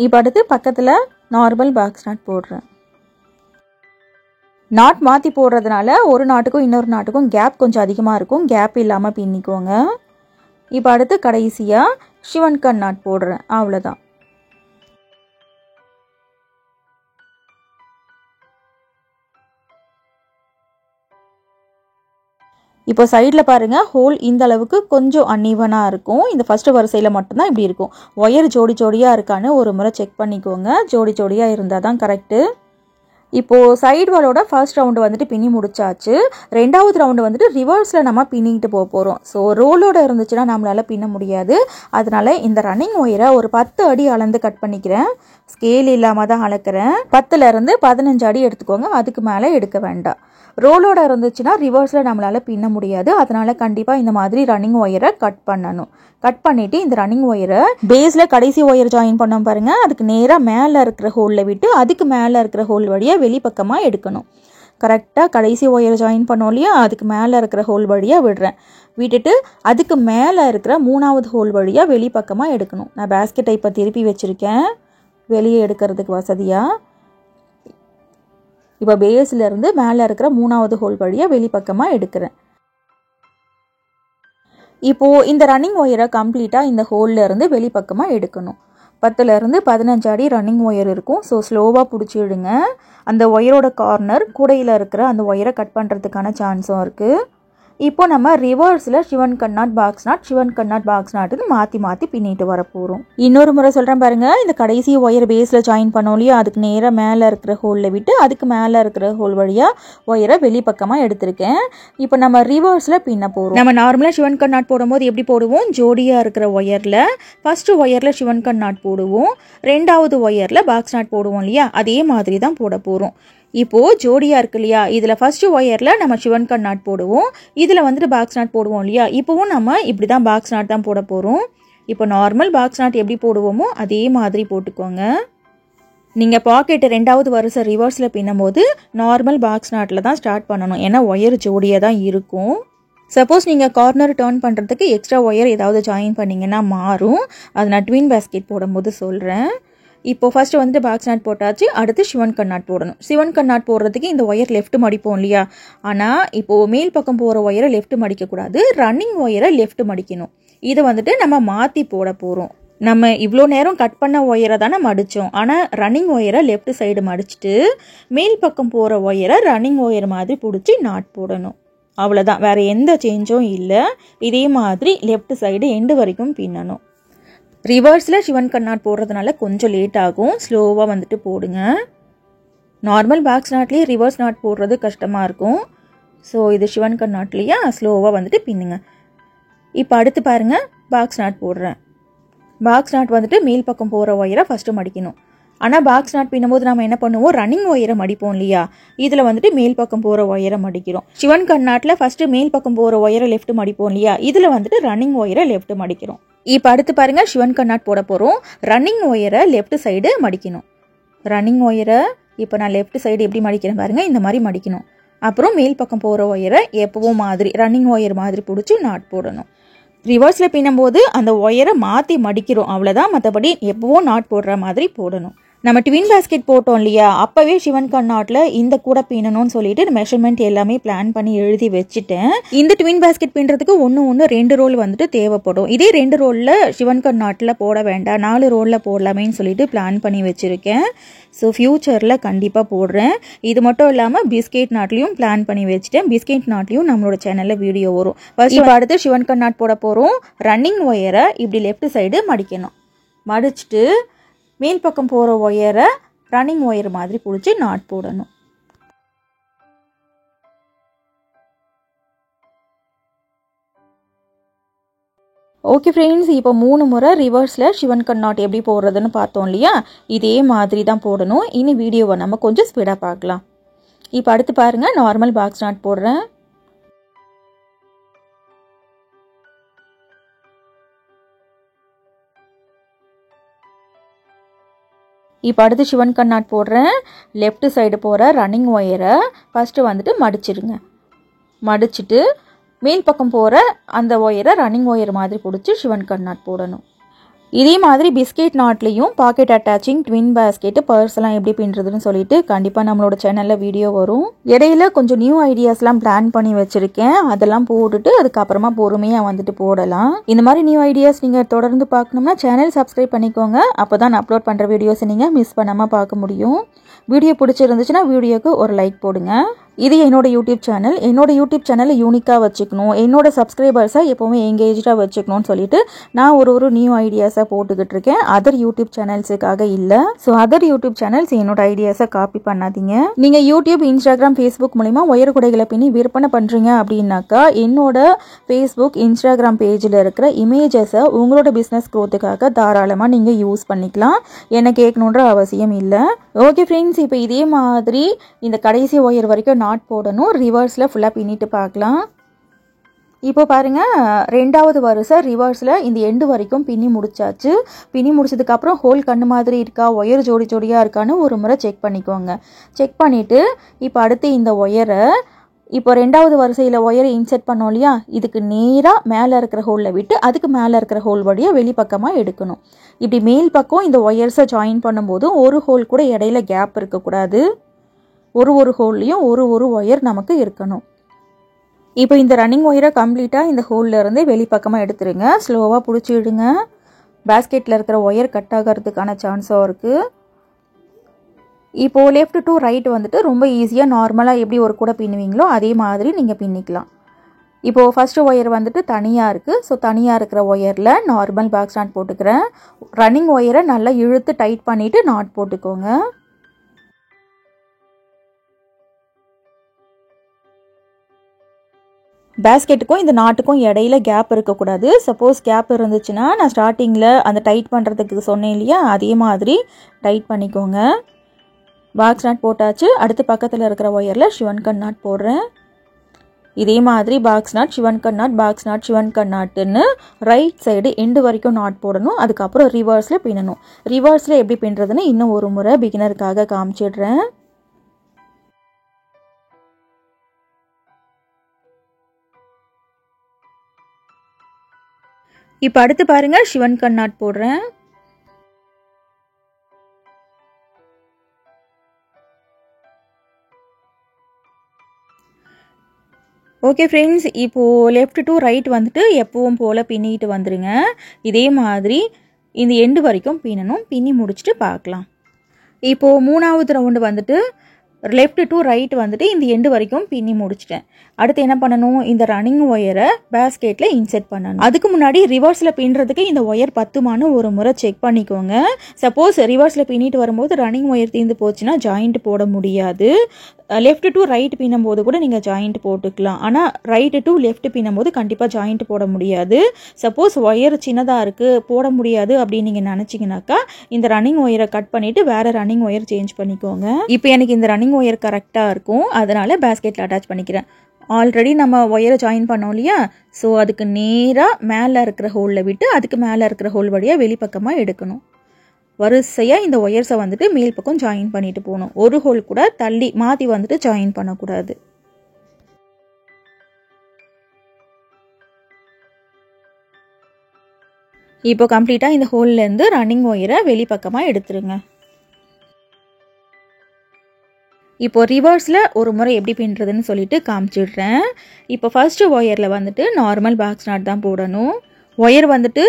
இப்போ அடுத்து பக்கத்தில் நார்மல் பாக்ஸ் நாட் போடுறேன். நாட் மாற்றி போடுறதுனால ஒரு நாட்டுக்கும் இன்னொரு நாட்டுக்கும் கேப் கொஞ்சம் அதிகமாக இருக்கும். கேப் இல்லாமல் பின்னிக்கோங்க. இப்போ அடுத்து கடைசியாக சிவன்கண் நாட் போடுறேன், அவ்வளோதான். இப்போ சைடில் பாருங்கள், ஹோல் இந்த அளவுக்கு கொஞ்சம் அன்ஈவனாக இருக்கும். இந்த ஃபஸ்ட்டு வரிசையில் மட்டும்தான் இப்படி இருக்கும். ஒயர் ஜோடி ஜோடியாக இருக்கான்னு ஒரு முறை செக் பண்ணிக்கோங்க. ஜோடி ஜோடியாக இருந்தால் தான் கரெக்டு. இப்போது சைடு வாலோட ஃபர்ஸ்ட் ரவுண்டு வந்துட்டு பின்னி முடிச்சாச்சு. ரெண்டாவது ரவுண்டு வந்துட்டு ரிவர்ஸில் நம்ம பின்னிக்கிட்டு போக போகிறோம். ஸோ ரோலோட இருந்துச்சுன்னா நம்மளால் பின்ன முடியாது. அதனால் இந்த ரன்னிங் ஒயரை ஒரு 10 அடி அளந்து கட் பண்ணிக்கிறேன். ஸ்கேல் இல்லாமல் தான் அளக்கிறேன். 10லேருந்து 15 அடி எடுத்துக்கோங்க, அதுக்கு மேலே எடுக்க வேண்டாம். ரோலோட இருந்துச்சுன்னா ரிவர்ஸில் நம்மளால் பின்ன முடியாது. அதனால் கண்டிப்பாக இந்த மாதிரி ரன்னிங் ஒயரை கட் பண்ணணும். கட் பண்ணிவிட்டு இந்த ரன்னிங் ஒயரை பேஸில் கடைசி ஒயர் ஜாயின் பண்ணோம் பாருங்கள், அதுக்கு நேராக மேலே இருக்கிற ஹோலில் விட்டு அதுக்கு மேலே இருக்கிற ஹோல் வழியாக வெளிப்பக்கமாக எடுக்கணும். கரெக்டாக கடைசி ஒயர் ஜாயின் பண்ணோம் இல்லையா, அதுக்கு மேலே இருக்கிற ஹோல் வழியாக விடுறேன். விட்டுட்டு அதுக்கு மேலே இருக்கிற 3வது ஹோல் வழியாக வெளிப்பக்கமாக எடுக்கணும். நான் பேஸ்கெட்டை இப்போ திருப்பி வச்சுருக்கேன் வெளியே எடுக்கிறதுக்கு வசதியாக. இப்போ பேஸ்லேருந்து மேலே இருக்கிற 3வது ஹோல் வழியாக வெளிப்பக்கமாக எடுக்கிறேன். இப்போது இந்த ரன்னிங் ஒயரை கம்ப்ளீட்டாக இந்த ஹோலில் இருந்து வெளிப்பக்கமாக எடுக்கணும். 10லேருந்து 15 அடி ரன்னிங் ஒயர் இருக்கும். ஸோ ஸ்லோவாக பிடிச்சிடுங்க. அந்த ஒயரோட கார்னர் கூடையில் இருக்கிற அந்த ஒயரை கட் பண்ணுறதுக்கான சான்ஸும் இருக்குது. இப்போ நம்ம ரிவர்ஸில் சிவன் கண்ணாட் பாக்ஸ் நாட் சிவன் கண்ணாட் பாக்ஸ் நாட்டுன்னு மாற்றி பின்னிட்டு வர போகிறோம். இன்னொரு முறை சொல்கிறேன் பாருங்கள். இந்த கடைசி ஒயர் பேஸில் ஜாயின் பண்ணோம் இல்லையா, அதுக்கு நேராக மேலே இருக்கிற ஹோலில் விட்டு அதுக்கு மேலே இருக்கிற ஹோல் வழியாக ஒயரை வெளிப்பக்கமாக எடுத்திருக்கேன். இப்போ நம்ம ரிவர்ஸில் பின்ன போகிறோம். நம்ம நார்மலாக சிவன் கண்ணாட் போடும்போது எப்படி போடுவோம், ஜோடியாக இருக்கிற ஒயரில் ஃபஸ்ட்டு ஒயரில் சிவன் கண்ணாட் போடுவோம், 2வது ஒயரில் பாக்ஸ் நாட் போடுவோம் இல்லையா, அதே மாதிரி தான் போட போகிறோம். இப்போது ஜோடியாக இருக்கு இல்லையா, இதில் ஃபஸ்ட்டு ஒயரில் நம்ம சிவன் கண்ணாட் போடுவோம், இதில் வந்துட்டு பாக்ஸ் நாட் போடுவோம் இல்லையா. இப்போவும் நம்ம இப்படி தான் பாக்ஸ் நாட் தான் போட போகிறோம். இப்போ நார்மல் பாக்ஸ் நாட் எப்படி போடுவோமோ அதே மாதிரி போட்டுக்கோங்க. நீங்கள் பாக்கெட்டு 2வது வரிசை ரிவர்ஸில் பின்னும்போது நார்மல் பாக்ஸ் நாட்டில் தான் ஸ்டார்ட் பண்ணணும். ஏன்னா ஒயர் ஜோடியாக தான் இருக்கும். சப்போஸ் நீங்கள் கார்னர் டர்ன் பண்ணுறதுக்கு எக்ஸ்ட்ரா ஒயர் ஏதாவது ஜாயின் பண்ணிங்கன்னா மாறும். அது நான் ட்வின் பேஸ்கெட் போடும்போது சொல்கிறேன். இப்போ ஃபஸ்ட்டு வந்துட்டு பாக்ஸ் நாட் போட்டாச்சு. அடுத்து சிவன் கண்ணாட் போடணும். சிவன் கண்ணாட் போடுறதுக்கு இந்த ஒயர் லெஃப்ட் மடிப்போம் இல்லையா, ஆனால் இப்போது மேல் பக்கம் போகிற ஒயரை லெஃப்ட் மடிக்கக்கூடாது, ரன்னிங் ஒயரை லெஃப்ட் மடிக்கணும். இதை வந்துட்டு நம்ம மாற்றி போட போகிறோம். நம்ம இவ்வளோ நேரம் கட் பண்ண ஒயரை தானே மடித்தோம், ஆனால் ரன்னிங் ஒயரை லெஃப்ட் சைடு மடிச்சுட்டு மேல் பக்கம் போகிற ஒயரை ரன்னிங் ஒயர் மாதிரி பிடிச்சி நாட் போடணும். அவ்வளோதான், வேறு எந்த சேஞ்சும் இல்லை. இதே மாதிரி லெஃப்ட் சைடு எண்டு வரைக்கும் பின்னணும். ரிவர்ஸில் சிவன் கண்ணாட் போடுறதுனால கொஞ்சம் லேட் ஆகும். ஸ்லோவாக வந்துட்டு போடுங்க. நார்மல் பாக்ஸ் நாட்லேயே ரிவர்ஸ் நாட் போடுறது கஷ்டமாக இருக்கும். ஸோ இது சிவன் கண்ணாட்லேயே ஸ்லோவாக வந்துட்டு பின்னுங்க. இப்போ அடுத்து பாருங்கள், பாக்ஸ் நாட் போடுறேன். பாக்ஸ் நாட் வந்துட்டு மேல் பக்கம் போகிற ஒயரை ஃபஸ்ட்டு மடிக்கணும். ஆனால் பாக்ஸ் நாட் பின்னும்போது நம்ம என்ன பண்ணுவோம், ரன்னிங் ஒயரை மடிப்போம் இல்லையா, இதில் வந்துட்டு மேல் பக்கம் போகிற ஒயரை மடிக்கிறோம். சிவன் கண்ணாட்டில் ஃபஸ்ட்டு மேல் பக்கம் போகிற ஒயரை லெஃப்ட் மடிப்போம் இல்லையா, இதில் வந்துட்டு ரன்னிங் ஒயரை லெஃப்ட் மடிக்கிறோம். இப்போ அடுத்து பாருங்கள், சிவன் கண்ணாட் போட போகிறோம். ரன்னிங் ஒயரை லெஃப்ட் சைடு மடிக்கணும். ரன்னிங் ஒயரை இப்போ நான் லெஃப்ட் சைடு எப்படி மடிக்கிறேன் பாருங்கள், இந்த மாதிரி மடிக்கணும். அப்புறம் மேல் பக்கம் போகிற ஒயரை எப்பவும் மாதிரி ரன்னிங் ஒயர் மாதிரி பிடிச்சி நாட் போடணும். ரிவர்ஸில் பின்னும்போது அந்த ஒயரை மாற்றி மடிக்கிறோம், அவ்வளோதான். மற்றபடி எப்பவும் நாட் போடுற மாதிரி போடணும். நம்ம ட்வின் பேஸ்கெட் போட்டோம் இல்லையா, அப்போவே சிவன் கண்ணாட்டில் இந்த கூட பின்னணும்னு சொல்லிட்டு மெஷர்மெண்ட் எல்லாமே பிளான் பண்ணி எழுதி வச்சுட்டேன். இந்த ட்வின் பேஸ்கெட் பின்னுறதுக்கு 2 ரோல் வந்துட்டு தேவைப்படும். இதே 2 ரோலில் சிவன் கண்ணாட்டில் போட வேண்டாம், 4 ரோலில் போடலாமேன்னு சொல்லிட்டு பிளான் பண்ணி வச்சுருக்கேன். ஸோ ஃப்யூச்சரில் கண்டிப்பாக போடுறேன். இது மட்டும் இல்லாமல் பிஸ்கெட் நாட்லேயும் பிளான் பண்ணி வச்சுட்டேன். பிஸ்கெட் நாட்லேயும் நம்மளோட சேனலில் வீடியோ வரும். ஃபர்ஸ்ட் அடுத்து சிவன் கண்ணாட் போட போகிறோம். ரன்னிங் ஒயரை இப்படி லெஃப்ட் சைடு மடிக்கணும். மடிச்சுட்டு மேல் பக்கம் போகிற ஒயரை ரன்னிங் ஒயர் மாதிரி பிடிச்சி நாட் போடணும். ஓகே ஃப்ரெண்ட்ஸ், இப்போ 3 முறை ரிவர்ஸில் சிவன் கண்ணாட் எப்படி போடுறதுன்னு பார்த்தோம் இல்லையா, இதே மாதிரி தான் போடணும். இனி வீடியோவை நம்ம கொஞ்சம் ஸ்பீடாக பார்க்கலாம். இப்போ அடுத்து பாருங்கள், நார்மல் பாக்ஸ் நாட் போடுறேன். இப்போ அடுத்து சிவன் கண்ணாட் போடுறேன். லெஃப்ட் சைடு போகிற ரன்னிங் ஒயரை ஃபஸ்ட்டு வந்துட்டு மடிச்சிடுங்க. மடிச்சுட்டு மேல் பக்கம் போகிற அந்த ஒயரை ரன்னிங் ஒயர் மாதிரி பிடிச்சி சிவன் கண்ணாட் போடணும். இதே மாதிரி பிஸ்கெட் நாட்லேயும் பாக்கெட் அட்டாச்சிங், ட்வின் பேஸ்கெட்டு, பர்ஸ்லாம் எப்படி பின்னுறதுன்னு சொல்லிட்டு கண்டிப்பாக நம்மளோட சேனலில் வீடியோ வரும். இடையில கொஞ்சம் நியூ ஐடியாஸ்லாம் பிளான் பண்ணி வச்சுருக்கேன். அதெல்லாம் போட்டுட்டு அதுக்கப்புறமா பொறுமையாக வந்துட்டு போடலாம். இந்த மாதிரி நியூ ஐடியாஸ் நீங்கள் தொடர்ந்து பார்க்கணும்னா சேனல் சப்ஸ்கிரைப் பண்ணிக்கோங்க. அப்போ தான் அப்லோட் பண்ணுற வீடியோஸை நீங்கள் மிஸ் பண்ணாமல் பார்க்க முடியும். வீடியோ பிடிச்சிருந்துச்சுன்னா வீடியோக்கு ஒரு லைக் போடுங்க. இது என்னோட யூடியூப் சேனல். என்னோட யூடியூப் சேனலை யூனிக்காக வச்சுக்கணும், என்னோட சப்ஸ்கிரைபர்ஸை எப்போவுமே எங்கேஜாக வச்சுக்கணும்னு சொல்லிட்டு நான் ஒரு நியூ ஐடியாஸை போட்டுக்கிட்டு இருக்கேன். அதர் யூடியூப் சேனல்ஸுக்காக இல்லை. ஸோ அதர் யூடியூப் சேனல்ஸ் என்னோட ஐடியாஸை காப்பி பண்ணாதீங்க. நீங்கள் யூடியூப், இன்ஸ்டாகிராம், ஃபேஸ்புக் மூலிமா ஒயர் குடைகளை பின்னி விற்பனை பண்ணுறீங்க அப்படின்னாக்கா என்னோட ஃபேஸ்புக், இன்ஸ்டாகிராம் பேஜில் இருக்கிற இமேஜஸை உங்களோட பிஸ்னஸ் க்ரோத்துக்காக தாராளமாக நீங்கள் யூஸ் பண்ணிக்கலாம். என்ன கேட்கணுன்ற அவசியம் இல்லை. ஓகே ஃப்ரெண்ட்ஸ், இப்போ இதே மாதிரி இந்த கடைசி ஒயர் வரைக்கும் நாட் போடணும். ரிவர்ஸில் ஃபுல்லாக பின்னிட்டு பார்க்கலாம். இப்போ பாருங்கள், 2வது வரிசை ரிவர்ஸில் இந்த எண்டு வரைக்கும் பின்னி முடிச்சாச்சு. பின்னி முடிச்சதுக்கப்புறம் ஹோல் கண்ணு மாதிரி இருக்கா, ஒயர் ஜோடி ஜோடியாக இருக்கான்னு ஒரு முறை செக் பண்ணிக்கோங்க. செக் பண்ணிவிட்டு இப்போ அடுத்து இந்த ஒயரை இப்போ 2வது வரிசையில் ஒயரை இன்செர்ட் பண்ணோம் இல்லையா, இதுக்கு நேராக மேலே இருக்கிற ஹோலில் விட்டு அதுக்கு மேலே இருக்கிற ஹோல் வழியாக வெளிப்பக்கமாக எடுக்கணும். இப்படி மேல் பக்கம் இந்த ஒயர்ஸை ஜாயின் பண்ணும்போது ஒரு ஹோல் கூட இடையில கேப் இருக்கக்கூடாது. ஒரு ஹோல்லையும் ஒரு ஒயர் நமக்கு இருக்கணும். இப்போ இந்த ரன்னிங் ஒயரை கம்ப்ளீட்டாக இந்த ஹோல்லேருந்து வெளிப்பக்கமாக எடுத்துருங்க. ஸ்லோவாக பிடிச்சிடுங்க. பேஸ்கெட்டில் இருக்கிற ஒயர் கட் ஆகிறதுக்கான சான்ஸும் இருக்குது. இப்போது லெஃப்ட் டு ரைட் வந்துட்டு ரொம்ப ஈஸியாக நார்மலாக எப்படி ஒரு கூட பின்னுவீங்களோ அதே மாதிரி நீங்கள் பின்னிக்கலாம். இப்போது ஃபஸ்ட்டு ஒயர் வந்துட்டு தனியாக இருக்குது. ஸோ தனியாக இருக்கிற ஒயரில் நார்மல் பாக்ஸ் நாட் போட்டுக்கிறேன். ரன்னிங் ஒயரை நல்லா இழுத்து டைட் பண்ணிவிட்டு நாட் போட்டுக்கோங்க. பேஸ்கெட்டுக்கும் இந்த நாட்டுக்கும் இடையில கேப் இருக்கக்கூடாது. சப்போஸ் கேப் இருந்துச்சுன்னா நான் ஸ்டார்டிங்கில் அந்த டைட் பண்ணுறதுக்கு சொன்னேன் இல்லையா, அதே மாதிரி டைட் பண்ணிக்கோங்க. பாக்ஸ் நாட் போட்டாச்சு. அடுத்து பக்கத்தில் இருக்கிற ஒயரில் சிவன்கன் நாட் போடுறேன். இதே மாதிரி பாக்ஸ் நாட் சிவன்கன் நாட் பாக்ஸ் நாட் சிவன்கன் நாட்டுன்னு ரைட் சைடு எண்டு வரைக்கும் நாட் போடணும். அதுக்கப்புறம் ரிவர்ஸில் பின்னணும். ரிவர்ஸில் எப்படி பின்னுறதுன்னு இன்னும் ஒரு முறை பிகினருக்காக காமிச்சிடுறேன். இப்போ அடுத்து பாருங்கள், சிவன்கன் நாட் போடுறேன். ஓகே ஃப்ரெண்ட்ஸ், இப்போது லெஃப்ட் டு ரைட் வந்துட்டு எப்பவும் போல் பின்னிட்டு வந்துடுங்க. இதே மாதிரி இந்த எண்டு வரைக்கும் பின்னணும். பின்னி முடிச்சுட்டு பார்க்கலாம். இப்போது 3வது ரவுண்டு வந்துட்டு லெஃப்ட் டு ரைட் வந்துட்டு இந்த எண்டு வரைக்கும் பின்னி முடிச்சிட்டேன். அடுத்து என்ன பண்ணணும், இந்த ரன்னிங் ஒயரை பேஸ்கெட்டில் இன்செர்ட் பண்ணணும். அதுக்கு முன்னாடி ரிவர்ஸில் பின்னுறதுக்கு இந்த ஒயர் பத்துமானு ஒரு முறை செக் பண்ணிக்கோங்க. சப்போஸ் ரிவர்ஸில் பின்னிட்டு வரும்போது ரன்னிங் ஒயர் தீர்ந்து போச்சுன்னா ஜாயிண்ட் போட முடியாது. லெஃப்ட் டு ரைட் பின்னும்போது கூட நீங்கள் ஜாயிண்ட் போட்டுக்கலாம். ஆனால் ரைட்டு டு லெஃப்ட் பின்னும்போது கண்டிப்பாக ஜாயிண்ட் போட முடியாது. சப்போஸ் ஒயர் சின்னதாக இருக்குது போட முடியாது அப்படின்னு நீங்கள் நினச்சிங்கனாக்கா இந்த ரன்னிங் ஒயரை கட் பண்ணிவிட்டு வேறு ரன்னிங் ஒயர் சேஞ்ச் பண்ணிக்கோங்க. இப்போ எனக்கு இந்த ரன்னிங் ஒயர் கரெக்டாக இருக்கும், அதனால் பேஸ்கெட்டில் அட்டாச் பண்ணிக்கிறேன். ஆல்ரெடி நம்ம ஒயரை ஜாயின் பண்ணோம் இல்லையா, ஸோ அதுக்கு நேராக மேலே இருக்கிற ஹோலில் விட்டு அதுக்கு மேலே இருக்கிற ஹோல் வழியாக வெளிப்பக்கமாக எடுக்கணும். வரிசையாக இந்த ஒயர்ஸை வந்துட்டு மேல் பக்கம் ஜாயின் பண்ணிட்டு போகணும். ஒரு ஹோல் கூட தள்ளி மாற்றி வந்துட்டு ஜாயின் பண்ணக்கூடாது. இப்போ கம்ப்ளீட்டாக இந்த ஹோல்லேருந்து ரன்னிங் ஒயரை வெளிப்பக்கமாக எடுத்துருங்க. இப்போ ரிவர்ஸில் ஒரு முறை எப்படி பின்னுறதுன்னு சொல்லிட்டு காமிச்சிடுறேன். இப்போ ஃபர்ஸ்ட்டு ஒயரில் வந்துட்டு நார்மல் பாக்ஸ் நாட் தான் போடணும். ஒயர் வந்துட்டு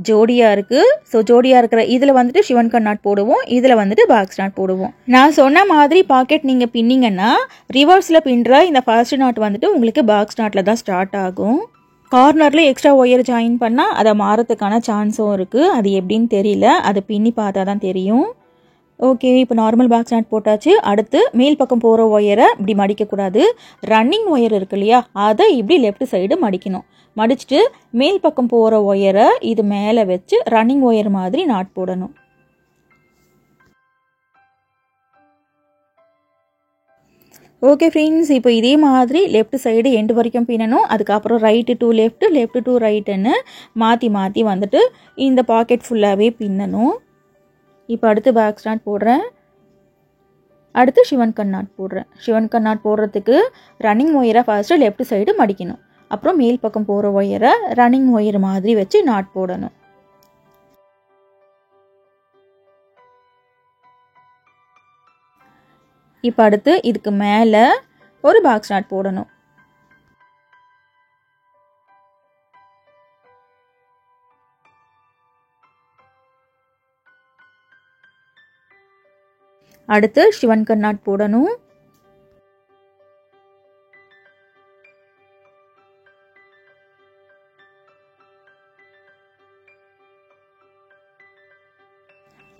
ஜோடியாக இருக்குது. ஸோ ஜோடியாக இருக்கிற இதில் வந்துட்டு சிவன்கன் நாட் போடுவோம், இதில் வந்துட்டு பாக்ஸ் நாட் போடுவோம். நான் சொன்ன மாதிரி பாக்கெட் நீங்கள் பின்னிங்கன்னா ரிவர்ஸில் பின்னுற இந்த ஃபர்ஸ்ட் நாட் வந்துட்டு உங்களுக்கு பாக்ஸ் நாட்டில் தான் ஸ்டார்ட் ஆகும். கார்னரில் எக்ஸ்ட்ரா ஒயர் ஜாயின் பண்ணால் அதை மாறத்துக்கான சான்ஸும் இருக்குது. அது எப்படின்னு தெரியல, அதை பின்னி பார்த்தா தான் தெரியும். ஓகே, இப்போ நார்மல் பாக்ஸ் நாட் போட்டாச்சு. அடுத்து மேல் பக்கம் போகிற ஒயரை இப்படி மடிக்கக்கூடாது. ரன்னிங் ஒயர் இருக்கு இல்லையா, அதை இப்படி லெஃப்ட் சைடு மடிக்கணும். மடிச்சுட்டு மேல் பக்கம் போகிற ஒயரை இது மேலே வச்சு ரன்னிங் ஒயர் மாதிரி நாட் போடணும். ஓகே ஃப்ரெண்ட்ஸ், இப்போ இதே மாதிரி லெஃப்ட் சைடு எண்டு வரைக்கும் பின்னணும். அதுக்கப்புறம் right to left left to ரைட்டுன்னு மாற்றி மாற்றி வந்துட்டு இந்த பாக்கெட் ஃபுல்லாகவே பின்னணும். இப்போ அடுத்து பாக்ஸ் நாட் போடுறேன். அடுத்து சிவன்கன் நாட் போடுறேன். சிவன்கன் நாட் போடுறதுக்கு ரன்னிங் ஒயரை ஃபர்ஸ்ட்டு லெஃப்ட் சைடு மடிக்கணும். அப்புறம் மேல் பக்கம் போகிற ஒயரை ரன்னிங் ஒயர் மாதிரி வச்சு நாட் போடணும். இப்போ அடுத்து இதுக்கு மேலே ஒரு பாக்ஸ் நாட் போடணும். அடுத்து சிவன்கன் நாட் போடணும்.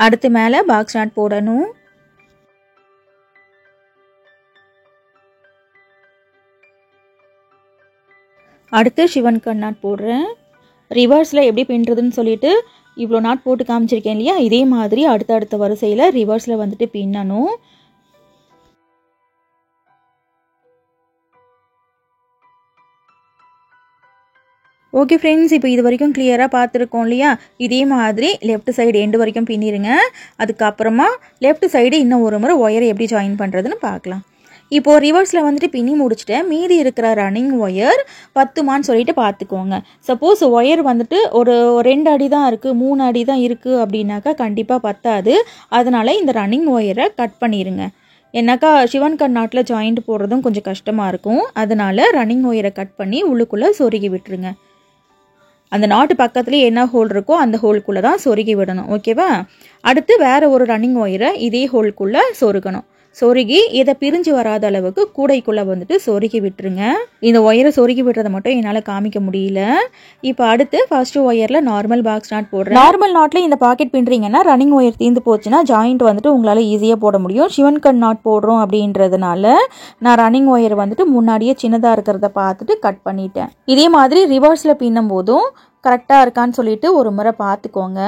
அடுத்து மேலே பாக்ஸ் நாட் போடணும். அடுத்து சிவன்கன் நாட் போடுறேன். ரிவர்ஸில் எப்படி பின்னுறதுன்னு சொல்லிட்டு இவ்வளோ நாட் போட்டு காமிச்சிருக்கேன் இல்லையா, இதே மாதிரி அடுத்த வரிசையில் ரிவர்ஸில் வந்துட்டு பின்னணும். ஓகே ஃப்ரெண்ட்ஸ், இப்போ இது வரைக்கும் கிளியராக பார்த்துருக்கோம் இல்லையா, இதே மாதிரி லெஃப்ட் சைடு எண்டு வரைக்கும் பின்னிடுங்க. அதுக்கப்புறமா லெஃப்ட் சைடு இன்னும் ஒரு முறை ஒயரை எப்படி ஜாயின் பண்ணுறதுன்னு பார்க்கலாம். இப்போது ரிவர்ஸில் வந்துட்டு பின்னி முடிச்சுட்டேன். மீதி இருக்கிற ரன்னிங் ஒயர் 10மான்னு சொல்லிட்டு பார்த்துக்கோங்க. சப்போஸ் ஒயர் வந்துட்டு ஒரு 2 அடி தான் இருக்குது 3 அடி தான் இருக்குது அப்படின்னாக்கா கண்டிப்பாக பத்தாது. அதனால் இந்த ரன்னிங் ஒயரை கட் பண்ணிடுங்க. ஏன்னாக்கா சிவன்கன் நாட்டில் ஜாயிண்ட் போடுறதும் கொஞ்சம் கஷ்டமாக இருக்கும். அதனால் ரன்னிங் ஒயரை கட் பண்ணி உள்ளுக்குள்ளே சொருகி விட்டுருங்க. அந்த நாட்டு பக்கத்துலேயே என்ன ஹோல் இருக்கோ அந்த ஹோல்குள்ளே தான் சொருகி விடணும். ஓகேவா? அடுத்து வேறு ஒரு ரன்னிங் ஒயரை இதே ஹோல்குள்ளே சொருகணும். சொருகி இதை பிரிஞ்சு வராத அளவுக்கு கூடைக்குள்ளே வந்துட்டு சொருகி விட்டுருங்க. இந்த ஒயரை சொருகி விடுறதை மட்டும் என்னால் காமிக்க முடியல. இப்போ அடுத்து ஃபர்ஸ்ட் ஒயரில் நார்மல் பாக்ஸ் நாட் போடுறேன். நார்மல் நாட்டில் இந்த பாக்கெட் பின்னுறீங்கன்னா ரன்னிங் ஒயர் தீர்ந்து போச்சுன்னா ஜாயிண்ட் வந்துட்டு உங்களால் ஈஸியாக போட முடியும். சிவன் கண் நாட் போடுறோம் அப்படின்றதுனால நான் ரன்னிங் ஒயர் வந்துட்டு முன்னாடியே சின்னதாக இருக்கிறத பார்த்துட்டு கட் பண்ணிட்டேன். இதே மாதிரி ரிவர்ஸில் பின்னும் போதும் கரெக்டாக இருக்கான்னு சொல்லிட்டு ஒரு முறை பார்த்துக்கோங்க.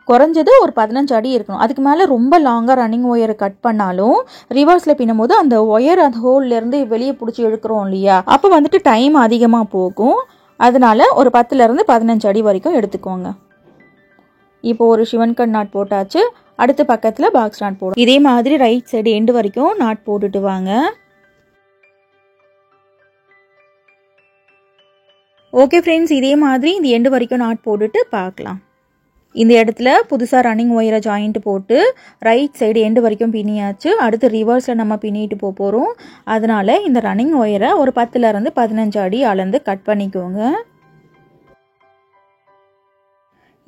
குறைஞ்சது ஒரு 15 அடி இருக்கணும். அதுக்கு மேலே ரொம்ப லாங்காக ரன்னிங் ஒயரை கட் பண்ணாலும் ரிவர்ஸில் பின்னும் போது அந்த ஒயர் அந்த ஹோல்லேருந்து வெளியே பிடிச்சி எடுக்கிறோம் இல்லையா, அப்போ வந்துட்டு டைம் அதிகமாக போகும். அதனால ஒரு 10லேருந்து 15 அடி வரைக்கும் எடுத்துக்கோங்க. இப்போ ஒரு சிவன் கண் நாட் போட்டாச்சு. அடுத்த பக்கத்தில் பாக்ஸ் நாட் போடும். இதே மாதிரி ரைட் சைடு எண்டு வரைக்கும் நாட் போட்டுட்டு வாங்க. ஓகே ஃப்ரெண்ட்ஸ், இதே மாதிரி இந்த எண்டு வரைக்கும் நாட் போட்டுட்டு பார்க்கலாம். இந்த இடத்துல புதுசாக ரன்னிங் ஒயரை ஜாயிண்ட் போட்டு ரைட் சைடு எண்டு வரைக்கும் பின்னியாச்சு. அடுத்து ரிவர்ஸில் நம்ம பின்னிட்டு போகிறோம். அதனால் இந்த ரன்னிங் ஒயரை ஒரு 10லேருந்து 15 அடி அளந்து கட் பண்ணிக்கோங்க.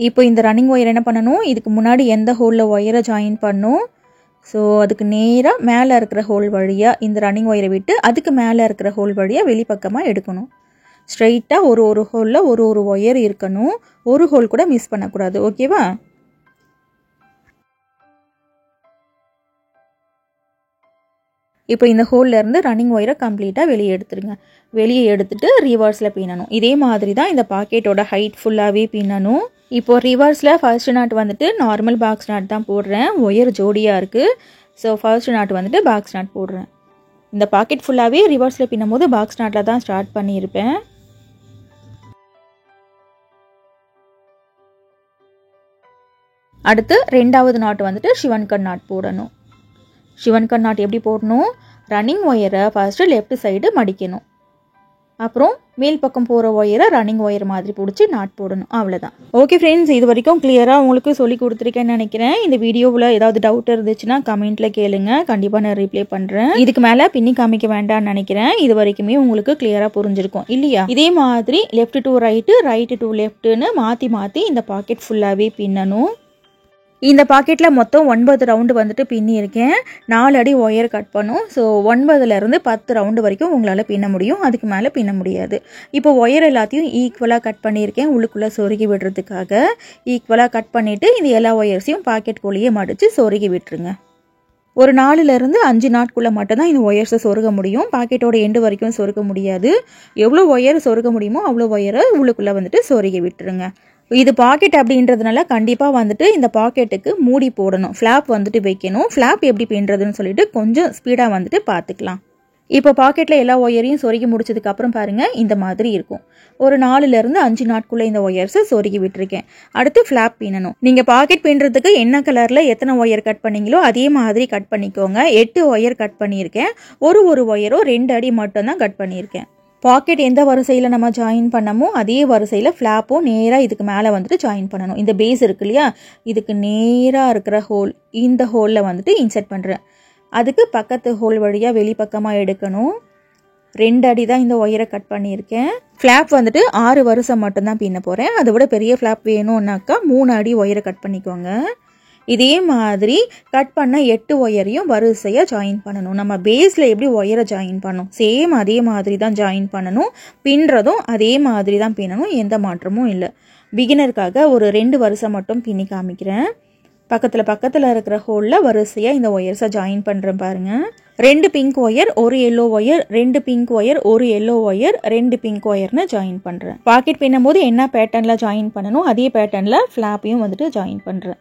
இப்போ இந்த ரன்னிங் ஒயர் என்ன பண்ணணும், இதுக்கு முன்னாடி எந்த ஹோலில் ஒயரை ஜாயின் பண்ணும், ஸோ அதுக்கு நேராக மேலே இருக்கிற ஹோல் வழியாக இந்த ரன்னிங் ஒயரை விட்டு அதுக்கு மேலே இருக்கிற ஹோல் வழியாக வெளிப்பக்கமாக எடுக்கணும். ஸ்ட்ரைட்டாக ஒரு ஹோலில் ஒரு ஒயர் இருக்கணும். ஒரு ஹோல் கூட மிஸ் பண்ணக்கூடாது. ஓகேவா? இப்போ இந்த ஹோல்லேருந்து ரன்னிங் ஒயரை கம்ப்ளீட்டாக வெளியே எடுத்துருங்க. வெளியே எடுத்துட்டு ரிவர்ஸில் பின்னணும். இதே மாதிரி தான் இந்த பாக்கெட்டோட ஹைட் ஃபுல்லாகவே பின்னணும். இப்போ ரிவர்ஸில் ஃபர்ஸ்ட் நாட் வந்துட்டு நார்மல் பாக்ஸ் நாட் தான் போடுறேன். ஒயர் ஜோடியாக இருக்குது. ஸோ ஃபர்ஸ்ட் நாட் வந்துட்டு பாக்ஸ் நாட் போடுறேன். இந்த பாக்கெட் ஃபுல்லாகவே ரிவர்ஸில் பின்னும் போது பாக்ஸ் நாட்டில் தான் ஸ்டார்ட் பண்ணியிருப்பேன். அடுத்து ரெண்டாவது நாட் வந்துட்டு சிவன் கண் நாட் போடணும். சிவன் கண் நாட் எப்படி போடணும், ரன்னிங் ஒயரை ஃபர்ஸ்ட்டு லெஃப்ட் சைடு மடிக்கணும். அப்புறம் மேல் பக்கம் போகிற ஒயரை ரன்னிங் ஒயர் மாதிரி பிடிச்சி நாட் போடணும். அவ்வளோதான். ஓகே ஃப்ரெண்ட்ஸ், இது வரைக்கும் கிளியராக உங்களுக்கு சொல்லி கொடுத்துருக்கேன்னு நினைக்கிறேன். இந்த வீடியோவில் ஏதாவது டவுட் இருந்துச்சுன்னா கமெண்ட்டில் கேளுங்க. கண்டிப்பாக நான் ரிப்ளை பண்ணுறேன். இதுக்கு மேலே பின்னி காமிக்க வேண்டாம்னு நினைக்கிறேன். இது வரைக்குமே உங்களுக்கு கிளியராக புரிஞ்சிருக்கும் இல்லையா? இதே மாதிரி left to right, right to லெஃப்ட்டுன்னு மாற்றி மாற்றி இந்த பாக்கெட் ஃபுல்லாகவே பின்னணும். இந்த பாக்கெட்டில் மொத்தம் 9 ரவுண்டு வந்துட்டு பின்னி இருக்கேன். 4 அடி ஒயர் கட் பண்ணும். ஸோ 9லேருந்து 10 ரவுண்டு வரைக்கும் உங்களால் பின்ன முடியும். அதுக்கு மேலே பின்ன முடியாது. இப்போ ஒயர் எல்லாத்தையும் ஈக்குவலாக கட் பண்ணியிருக்கேன். உள்ளுக்குள்ளே சொருகி விடுறதுக்காக ஈக்குவலாக கட் பண்ணிவிட்டு இந்த எல்லா ஒயர்ஸையும் பாக்கெட்குள்ளேயே மடித்து சொருகி விட்டுருங்க. ஒரு 4லேருந்து 5 நாட்குள்ளே மட்டும்தான் இந்த ஒயர்ஸை சொருக முடியும். பாக்கெட்டோட எண்டு வரைக்கும் சொருக முடியாது. எவ்வளோ ஒயர் சொருக முடியுமோ அவ்வளோ ஒயரை உள்ளுக்குள்ளே வந்துட்டு சொருகி விட்டுருங்க. இது பாக்கெட் அப்படின்றதுனால கண்டிப்பாக வந்துட்டு இந்த பாக்கெட்டுக்கு மூடி போடணும். ஃப்ளாப் வந்துட்டு வைக்கணும். ஃப்ளாப் எப்படி பின்னுறதுன்னு சொல்லிட்டு கொஞ்சம் ஸ்பீடாக வந்துட்டு பார்த்துக்கலாம். இப்போ பாக்கெட்டில் எல்லா ஒயரையும் சொருகி முடிச்சதுக்கப்புறம் பாருங்கள், இந்த மாதிரி இருக்கும். ஒரு 4லேருந்து 5 நாட்குள்ளே இந்த ஒயர்ஸை சொருகி விட்டுருக்கேன். அடுத்து ஃப்ளாப் பின்னணும். நீங்கள் பாக்கெட் பின்னுறதுக்கு என்ன கலரில் எத்தனை ஒயர் கட் பண்ணீங்களோ அதே மாதிரி கட் பண்ணிக்கோங்க. 8 ஒயர் கட் பண்ணியிருக்கேன். ஒரு ஒயரும் 2 அடி மட்டும்தான் கட் பண்ணியிருக்கேன். பாக்கெட் எந்த வரிசையில் நம்ம ஜாயின் பண்ணமோ அதே வரிசையில் ஃப்ளாப்பும் நேராக இதுக்கு மேலே வந்துட்டு ஜாயின் பண்ணணும். இந்த பேஸ் இருக்கு இல்லையா, இதுக்கு நேராக இருக்கிற ஹோல், இந்த ஹோலில் வந்துட்டு இன்சர்ட் பண்ணுறேன். அதுக்கு பக்கத்து ஹோல் வழியாக வெளிப்பக்கமாக எடுக்கணும். 2 அடி தான் இந்த ஒயரை கட் பண்ணியிருக்கேன். ஃப்ளாப் வந்துட்டு 6 வருஷம் மட்டும்தான் பின்ன போகிறேன். அதை விட பெரிய ஃப்ளாப் வேணும்னாக்கா 3 அடி ஒயரை கட் பண்ணிக்கோங்க. இதே மாதிரி கட் பண்ண 8 ஒயரையும் வரிசையாக ஜாயின் பண்ணணும். நம்ம பேஸில் எப்படி ஒயரை ஜாயின் பண்ணணும் சேம் அதே மாதிரி தான் ஜாயின் பண்ணணும். பின்னுறதும் அதே மாதிரி தான் பின்னணும். எந்த மாற்றமும் இல்லை. பிகினருக்காக ஒரு 2 வருஷம் மட்டும் பின்னி காமிக்கிறேன். பக்கத்தில் இருக்கிற ஹோலில் வரிசையாக இந்த ஒயர்ஸை ஜாயின் பண்ணுறேன் பாருங்கள். 2 pink wire, 1 yellow wire, 2 pink wire, 1 yellow wire, 2 pink ஒயர்னு ஜாயின் பண்ணுறேன். பாக்கெட் பின்னும் போது என்ன பேட்டர்னில் ஜாயின் பண்ணணும் அதே பேட்டர்னில் ஃப்ளாப்பையும் வந்துட்டு ஜாயின் பண்ணுறேன்.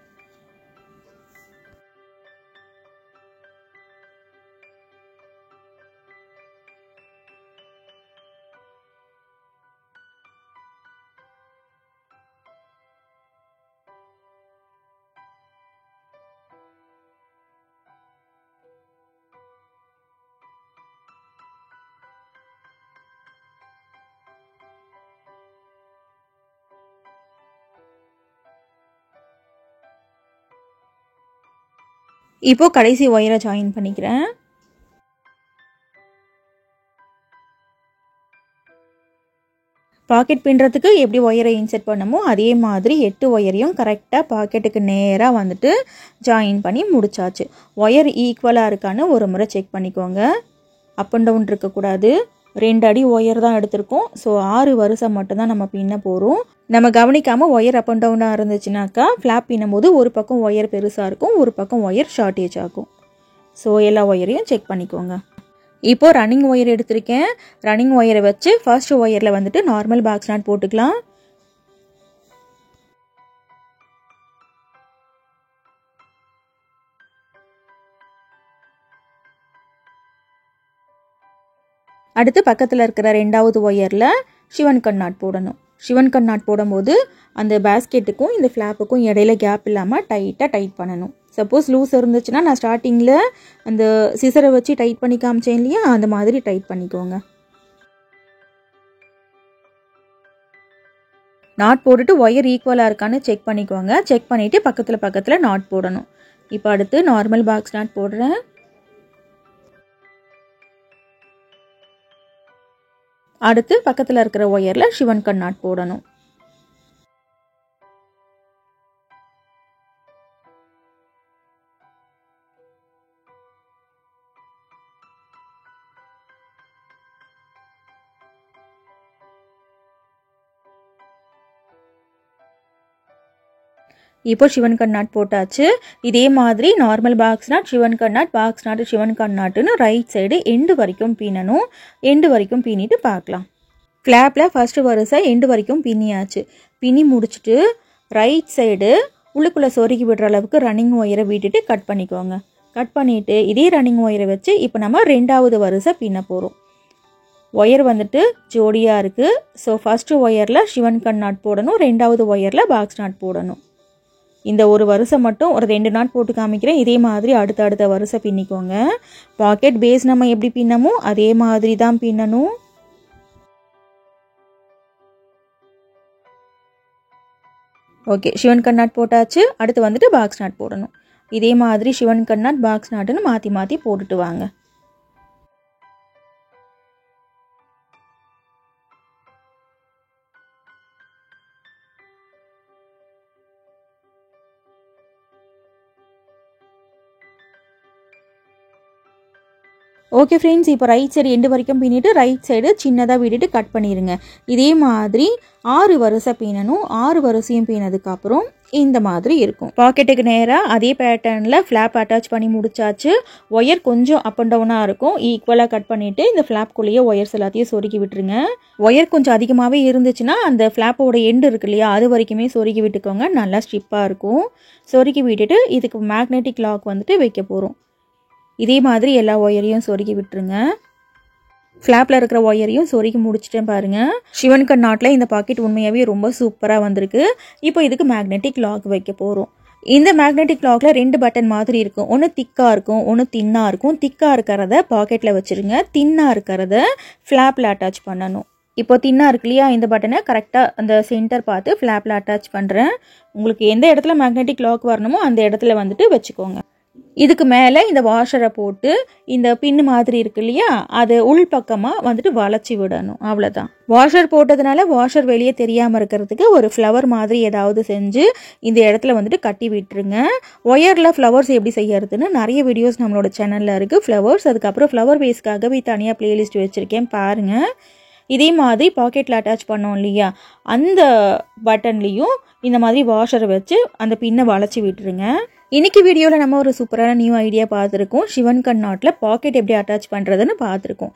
இப்போ கடைசி ஒயரை ஜாயின் பண்ணிக்கிறேன். பாக்கெட் பின்னுறதுக்கு எப்படி ஒயரை இன்செர்ட் பண்ணமோ அதே மாதிரி 8 ஒயரையும் கரெக்டாக பாக்கெட்டுக்கு நேராக வந்துட்டு ஜாயின் பண்ணி முடிச்சாச்சு. ஒயர் ஈக்குவலாக இருக்கான்னு ஒரு முறை செக் பண்ணிக்கோங்க. அப் அண்ட் டவுன் இருக்கக்கூடாது. 2 அடி ஒயர் தான் எடுத்திருக்கோம். ஸோ 6 வருஷம் மட்டும்தான் நம்ம பின்ன போகிறோம். நம்ம கவனிக்காமல் ஒயர் அப் அண்ட் டவுனாக இருந்துச்சுனாக்கா ஃப்ளாப் பின்னும் போது ஒரு பக்கம் ஒயர் பெருசாக இருக்கும், ஒரு பக்கம் ஒயர் ஷார்ட்டேஜ் ஆகும். ஸோ எல்லா ஒயரையும் செக் பண்ணிக்கோங்க. இப்போது ரன்னிங் ஒயர் எடுத்திருக்கேன். ரன்னிங் ஒயரை வச்சு ஃபர்ஸ்ட் ஒயரில் வந்துட்டு நார்மல் பாக்ஸ் நாட் போட்டுக்கலாம். அடுத்து பக்கத்தில் இருக்கிற 2வது ஒயரில் ஷிவன் கன் நாட் போடணும். ஷிவன் கன் நாட் போடும்போது அந்த பேஸ்கெட்டுக்கும் இந்த ஃப்ளாப்புக்கும் இடையில கேப் இல்லாமல் டைட்டாக டைட் பண்ணணும். சப்போஸ் லூஸ் இருந்துச்சுன்னா நான் ஸ்டார்டிங்கில் அந்த சிசரை வச்சு டைட் பண்ணி காமிச்சேன் இல்லையா, அந்த மாதிரி டைட் பண்ணிக்கோங்க. நாட் போட்டுட்டு ஒயர் ஈக்குவலாக இருக்கான்னு செக் பண்ணிக்கோங்க. செக் பண்ணிவிட்டு பக்கத்தில் நாட் போடணும். இப்போ அடுத்து நார்மல் பாக்ஸ் நாட் போடுறேன். அடுத்து பக்கத்தில் இருக்கிற ஒயரில் ஷிவன் கன் நாட் போடணும். இப்போ ஷிவன் கன் நாட் போட்டாச்சு. இதே மாதிரி நார்மல் பாக்ஸ் நாட், ஷிவன் கன் நாட், பாக்ஸ் நாட், ஷிவன் கன் நாட்டுன்னு ரைட் சைடு எண்டு வரைக்கும் பின்னணும். எண்டு வரைக்கும் பின்னிட்டு பார்க்கலாம். ஃப்ளாப்பில் ஃபஸ்ட்டு வரிசை எண்டு வரைக்கும் பின்னியாச்சு. பின்னி முடிச்சுட்டு ரைட் சைடு உள்ளுக்குள்ளே சொருகி விடுற அளவுக்கு ரன்னிங் ஒயரை விட்டுட்டு கட் பண்ணிக்கோங்க. கட் பண்ணிவிட்டு இதே ரன்னிங் ஒயரை வச்சு இப்போ நம்ம 2வது வரிசை பின்ன போகிறோம். ஒயர் வந்துட்டு ஜோடியாக இருக்குது. ஸோ ஃபஸ்ட்டு ஒயரில் ஷிவன் கன் நாட் போடணும், 2வது ஒயரில் பாக்ஸ் நாட் போடணும். இந்த ஒரு வரிசை மட்டும் ஒரு 2 நாட் போட்டு காமிக்கிறேன். இதே மாதிரி அடுத்த வரிசை பின்னிக்கோங்க. பாக்கெட் பேஸ் நம்ம எப்படி பின்னமோ அதே மாதிரி தான் பின்னணும். ஓகே, ஷிவன் கன் நாட் போட்டாச்சு. அடுத்து வந்துட்டு பாக்ஸ் நாட் போடணும். இதே மாதிரி ஷிவன் கன் நாட், பாக்ஸ் நாட்டுன்னு மாற்றி போட்டுட்டு வாங்க. ஓகே ஃப்ரெண்ட்ஸ், இப்போ ரைட் சைடு எண்டு வரைக்கும் பின்னிட்டு ரைட் சைடு சின்னதாக விட்டுட்டு கட் பண்ணிடுங்க. இதே மாதிரி 6 வரிசை பின்னணும். 6 வரிசையும் பின்னதுக்கப்புறம் இந்த மாதிரி இருக்கும். பாக்கெட்டுக்கு நேராக அதே பேட்டர்னில் ஃப்ளாப் அட்டாச் பண்ணி முடிச்சாச்சு. ஒயர் கொஞ்சம் அப் அண்ட் டவுனாக இருக்கும். ஈக்குவலாக கட் பண்ணிவிட்டு இந்த ஃப்ளாப்குள்ளேயே ஒயர்ஸ் எல்லாத்தையும் சொருகி விட்டுருங்க. ஒயர் கொஞ்சம் அதிகமாகவே இருந்துச்சுன்னா அந்த ஃப்ளாப்போட எண்டு இருக்கு இல்லையா, அது வரைக்குமே சொருகி விட்டுக்கோங்க. நல்லா ஸ்டிப்பாக இருக்கும். சொருகி விட்டுட்டு இதுக்கு மேக்னெட்டிக் லாக் வந்துட்டு வைக்க போகிறோம். இதே மாதிரி எல்லா ஒயரையும் சொருகி விட்டுருங்க. ஃப்ளாப்பில் இருக்கிற ஒயரையும் சொருகி முடிச்சிட்டேன் பாருங்கள். ஷிவன் கன் நாட்டில் இந்த பாக்கெட் உண்மையாகவே ரொம்ப சூப்பராக வந்திருக்கு. இப்போ இதுக்கு மேக்னெட்டிக் லாக் வைக்க போகிறோம். இந்த மேக்னெட்டிக் லாக்கில் 2 பட்டன் மாதிரி இருக்கும். ஒன்று திக்காக இருக்கும், ஒன்று தின்னாக இருக்கும். திக்காக இருக்கிறத பாக்கெட்டில் வச்சுருங்க. தின்னாக இருக்கிறத ஃப்ளாப்பில் அட்டாச் பண்ணணும். இப்போ தின்னாக இருக்கு இல்லையா, இந்த பட்டனை கரெக்டாக அந்த சென்டர் பார்த்து ஃப்ளாப்பில் அட்டாச் பண்ணுறேன். உங்களுக்கு எந்த இடத்துல மேக்னெட்டிக் லாக் வரணுமோ அந்த இடத்துல வந்துட்டு வச்சுக்கோங்க. இதுக்கு மேலே இந்த வாஷரை போட்டு இந்த பின்னு மாதிரி இருக்கு இல்லையா, அது உள் பக்கமாக வந்துட்டு வளைச்சி விடணும். அவ்வளோதான். வாஷர் போட்டதுனால வாஷர் வெளியே தெரியாமல் இருக்கிறதுக்கு ஒரு ஃப்ளவர் மாதிரி ஏதாவது செஞ்சு இந்த இடத்துல வந்துட்டு கட்டி விட்டுருங்க. ஒயரில் ஃப்ளவர்ஸ் எப்படி செய்யறதுன்னு நிறைய வீடியோஸ் நம்மளோட சேனலில் இருக்குது. ஃப்ளவர்ஸ், அதுக்கப்புறம் ஃப்ளவர் வேஸ்க்காகவே தனியாக பிளேலிஸ்ட் வச்சுருக்கேன், பாருங்கள். இதே மாதிரி பாக்கெட்டில் அட்டாச் பண்ணோம் இல்லையா, அந்த பட்டன்லேயும் இந்த மாதிரி வாஷரை வச்சு அந்த பின்னை வளைச்சி விட்டுருங்க. இன்னைக்கு வீடியோவில் நம்ம ஒரு சூப்பரான நியூ ஐடியா பார்த்துருக்கோம். ஷிவன் கன் நாட்டில் பாக்கெட் எப்படி அட்டாச் பண்ணுறதுன்னு பார்த்துருக்கோம்.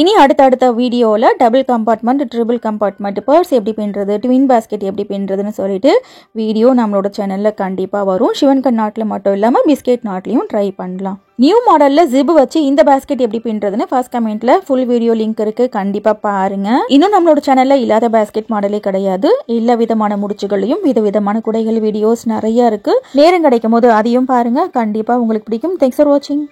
இனி அடுத்த வீடியோவில் double compartment, triple compartment, purse எப்படி பின்னுறது, ட்வின் பேஸ்கெட் எப்படி பின்னுறதுன்னு சொல்லிட்டு வீடியோ நம்மளோட சேனலில் கண்டிப்பாக வரும். ஷிவன் கன் நாட்டில் மட்டும் இல்லாமல் பிஸ்கெட் நாட்லையும் ட்ரை பண்ணலாம். நியூ மாடலில் ஜிப் வச்சு இந்த பேஸ்கெட் எப்படி பின்னுறதுன்னு ஃபர்ஸ்ட் கமெண்ட்டில் ஃபுல் வீடியோ லிங்க் இருக்குது, கண்டிப்பாக பாருங்கள். இன்னும் நம்மளோட சேனலில் இல்லாத பேஸ்கெட் மாடலே கிடையாது. எல்லா விதமான முடிச்சுகளையும் விதவிதமான குடைகள் வீடியோஸ் நிறைய இருக்குது. நேரம் கிடைக்கும் போது அதையும் பாருங்கள், கண்டிப்பாக உங்களுக்கு பிடிக்கும். தேங்க்ஸ் ஃபார் வாட்சிங்.